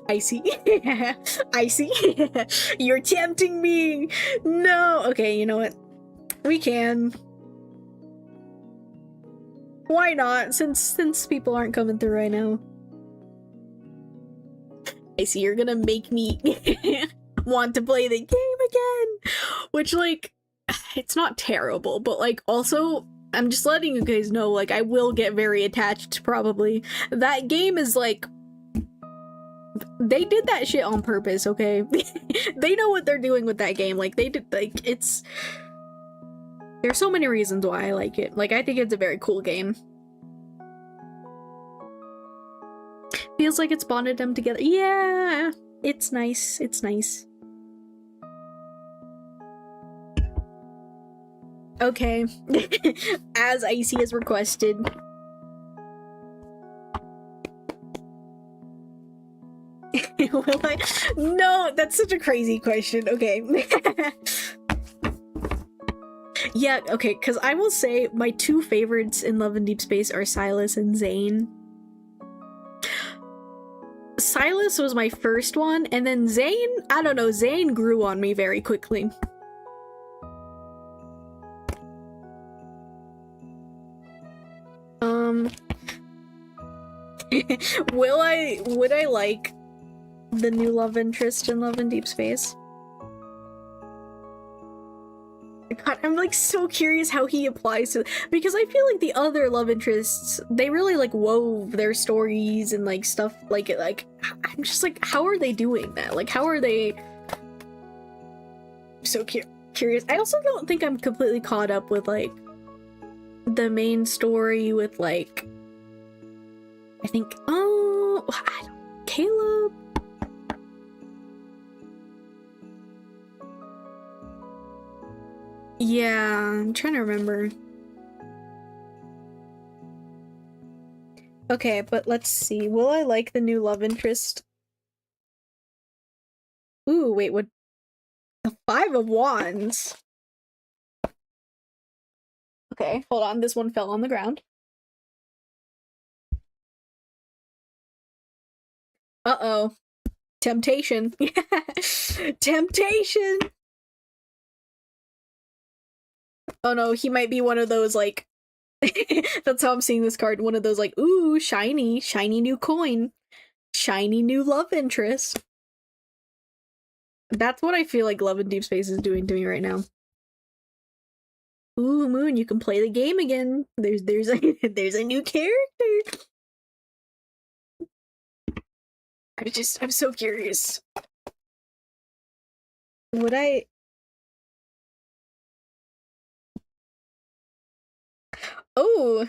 I see. I see. You're tempting me. No. Okay, you know what? We can. Why not? Since people aren't coming through right now. I see you're gonna make me want to play the game again. Which, like, it's not terrible, but like also I'm just letting you guys know, like, I will get very attached probably. That game is like, they did that shit on purpose, okay? They know what they're doing with that game. Like, they did, like, it's... There's so many reasons why I like it. Like, I think it's a very cool game. Feels like it's bonded them together. Yeah! It's nice. It's nice. Okay. As Icy has requested. Will I? No, that's such a crazy question. Okay. Yeah, okay, because I will say my two favorites in Love and Deep Space are Silas and Zane. Silas was my first one, and then Zane, I don't know, Zane grew on me very quickly. Would I like the new love interest in Love and Deep Space? God, I'm like so curious how he applies to, because I feel like the other love interests, they really like wove their stories and like stuff like I'm just like, how are they doing that? Like, how are they so curious. I also don't think I'm completely caught up with like the main story with like I think Caleb. Yeah, I'm trying to remember. Okay, but let's see. Will I like the new love interest? Ooh, wait, what? The Five of Wands. Okay, hold on. This one fell on the ground. Uh-oh. Temptation. Temptation! Oh no, he might be one of those, like... That's how I'm seeing this card. One of those, like, ooh, shiny new coin. Shiny new love interest. That's what I feel like Love in Deep Space is doing to me right now. Ooh, Moon, you can play the game again. There's a new character. I'm so curious. Would I... Oh!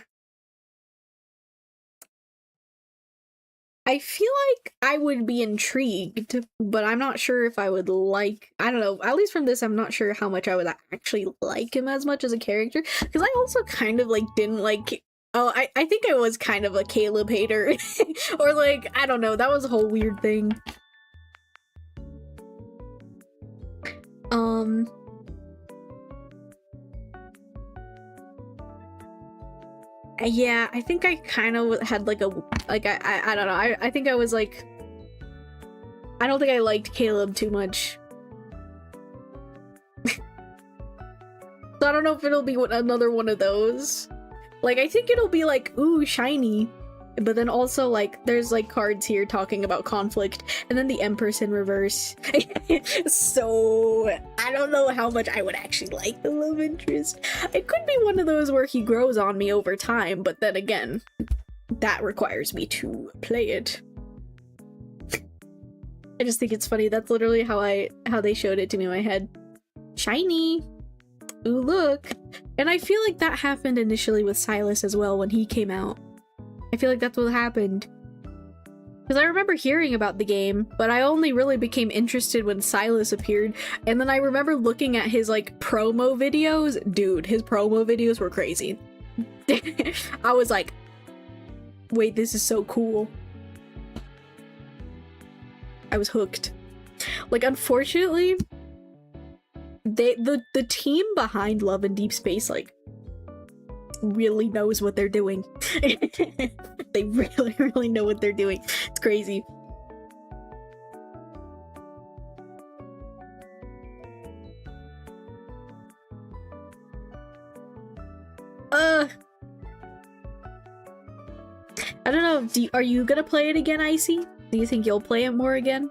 I feel like I would be intrigued, but I'm not sure if I would like... I don't know, at least from this, I'm not sure how much I would actually like him as much as a character, because I also kind of, like, didn't like... Oh, I think I was kind of a Caleb hater, or, like, I don't know, that was a whole weird thing. Yeah, I think I kind of had like a I don't know. I think I was like I don't think I liked Caleb too much. So I don't know if it'll be another one of those. Like I think it'll be like ooh shiny, but then also like there's like cards here talking about conflict, and then the Empress in reverse. So I don't know how much I would actually like the love interest. It could be one of those where he grows on me over time, but then again, that requires me to play it. I just think it's funny. That's literally how they showed it to me in my head. Shiny. Ooh, look. And I feel like that happened initially with Silas as well when he came out. I feel like that's what happened. Because I remember hearing about the game, but I only really became interested when Silas appeared. And then I remember looking at his, like, promo videos. Dude, his promo videos were crazy. I was like, wait, this is so cool. I was hooked. Like, unfortunately, the team behind Love in Deep Space, like, really knows what they're doing. They really know what they're doing. It's crazy. I don't know. Are you gonna play it again, Icy? Do you think you'll play it more again?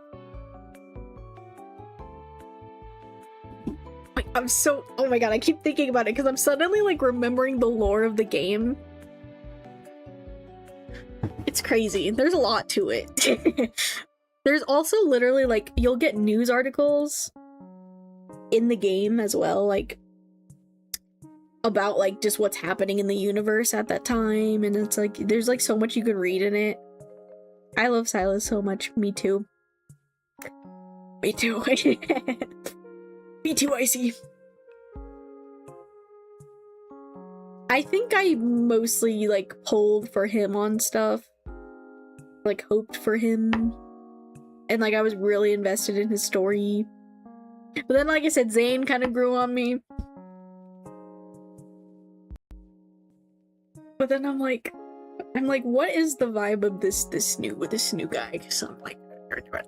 Like, oh my god, I keep thinking about it because I'm suddenly like remembering the lore of the game. It's crazy. There's a lot to it. There's also literally like you'll get news articles in the game as well, like about like just what's happening in the universe at that time, and it's like there's like so much you can read in it. I love Silas so much. Me too. Me too. Me too, Icy. I think I mostly like pulled for him on stuff. Like hoped for him. And like I was really invested in his story. But then like I said, Zane kind of grew on me. But then I'm like, what is the vibe of this new guy? So I'm like,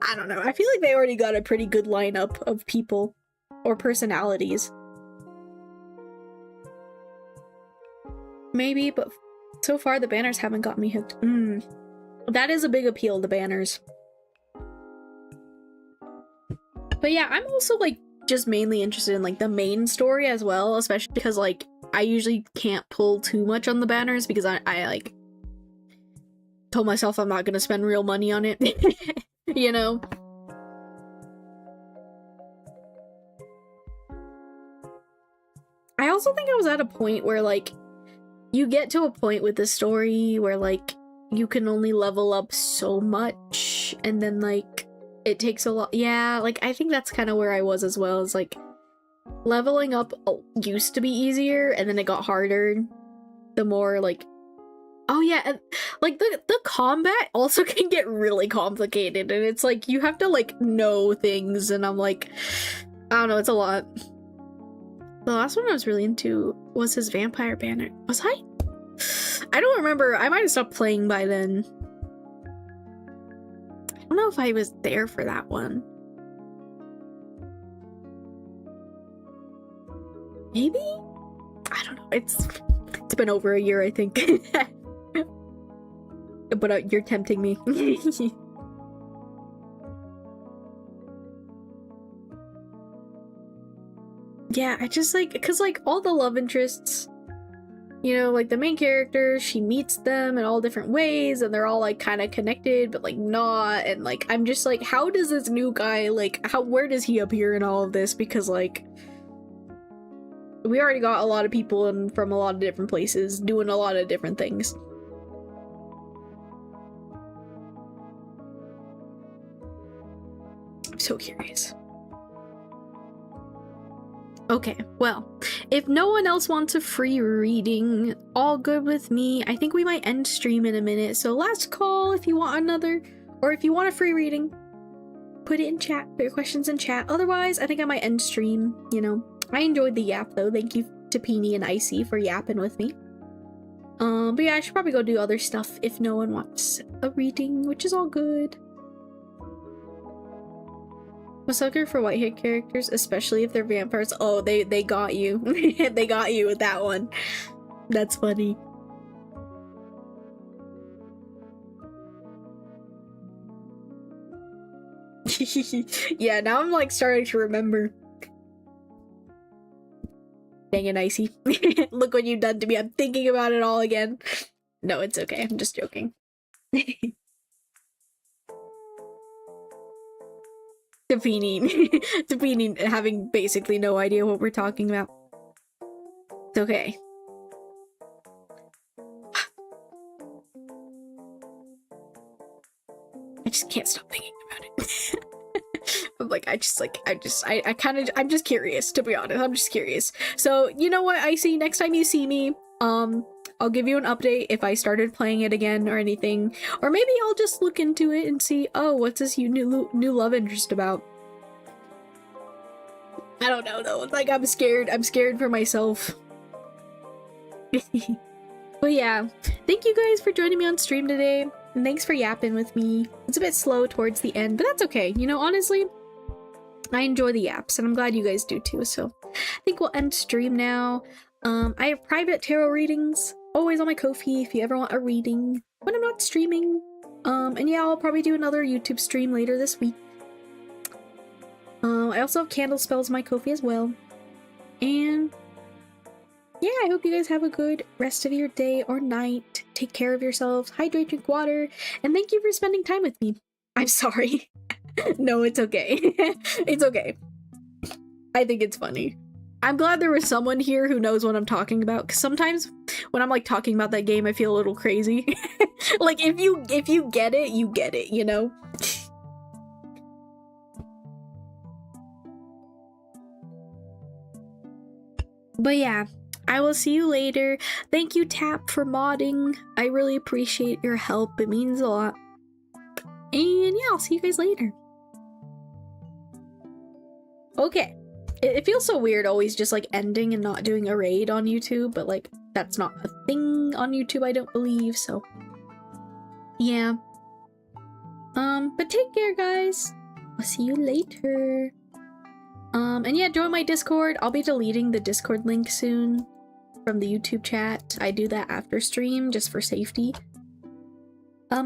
I don't know. I feel like they already got a pretty good lineup of people or personalities. Maybe, but so far the banners haven't got me hooked. That is a big appeal, the banners. But yeah, I'm also like just mainly interested in like the main story as well, especially because like I usually can't pull too much on the banners because I like told myself I'm not gonna spend real money on it. You know? also think I was at a point where, like, you get to a point with the story where, like, you can only level up so much, and then, like, it takes a lot. Yeah, like, I think that's kind of where I was as well. Is like, leveling up used to be easier, and then it got harder the more, like, oh yeah, and like the combat also can get really complicated, and it's like you have to like know things, and I'm like, I don't know, it's a lot. The last one I was really into was his vampire banner. Was I? I don't remember. I might have stopped playing by then. I don't know if I was there for that one. Maybe? I don't know. It's been over a year, I think. But you're tempting me. Yeah, I just like, because like all the love interests, you know, like the main character, she meets them in all different ways, and they're all like kind of connected, but like not. And like, I'm just like, how does this new guy, like, where does he appear in all of this? Because like, we already got a lot of people in from a lot of different places doing a lot of different things. I'm so curious. Okay, well, if no one else wants a free reading, all good with me. I think we might end stream in a minute, so last call if you want another, or if you want a free reading, put it in chat, put your questions in chat. Otherwise, I think I might end stream, you know. I enjoyed the yap though. Thank you to Peony and Icy for yapping with me. But yeah, I should probably go do other stuff if no one wants a reading, which is all good. I'm a sucker for white-haired characters, especially if they're vampires. Oh, they got you. They got you with that one. That's funny. Yeah, now I'm like starting to remember. Dang it, Icy. Look what you've done to me. I'm thinking about it all again. No, it's okay. I'm just joking. Tapini having basically no idea what we're talking about. It's okay. I just can't stop thinking about it. I'm like, I'm just curious, to be honest. I'm just curious. So, you know what, Icy? Next time you see me, I'll give you an update if I started playing it again or anything. Or maybe I'll just look into it and see, oh, what's this new love interest about? I don't know, though. Like, I'm scared. I'm scared for myself. But yeah, thank you guys for joining me on stream today. And thanks for yapping with me. It's a bit slow towards the end, but that's okay. You know, honestly, I enjoy the yaps, and I'm glad you guys do too. So I think we'll end stream now. I have private tarot readings always on my Ko-fi if you ever want a reading when I'm not streaming. And yeah, I'll probably do another YouTube stream later this week. I also have candle spells on my Ko-fi as well. And yeah, I hope you guys have a good rest of your day or night. Take care of yourselves, hydrate, drink water, and thank you for spending time with me. I'm sorry. No, it's okay. It's okay. I think it's funny. I'm glad there was someone here who knows what I'm talking about, because sometimes when I'm like talking about that game, I feel a little crazy. Like if you get it, you get it, you know? But yeah, I will see you later. Thank you, Tap, for modding. I really appreciate your help. It means a lot. And yeah, I'll see you guys later. Okay. It feels so weird always just like ending and not doing a raid on YouTube, but like that's not a thing on YouTube, I don't believe, so yeah. But take care, guys. I'll see you later. And yeah, join my Discord. I'll be deleting the Discord link soon from the YouTube chat. I do that after stream just for safety. But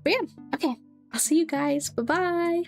yeah, okay. I'll see you guys. Bye-bye.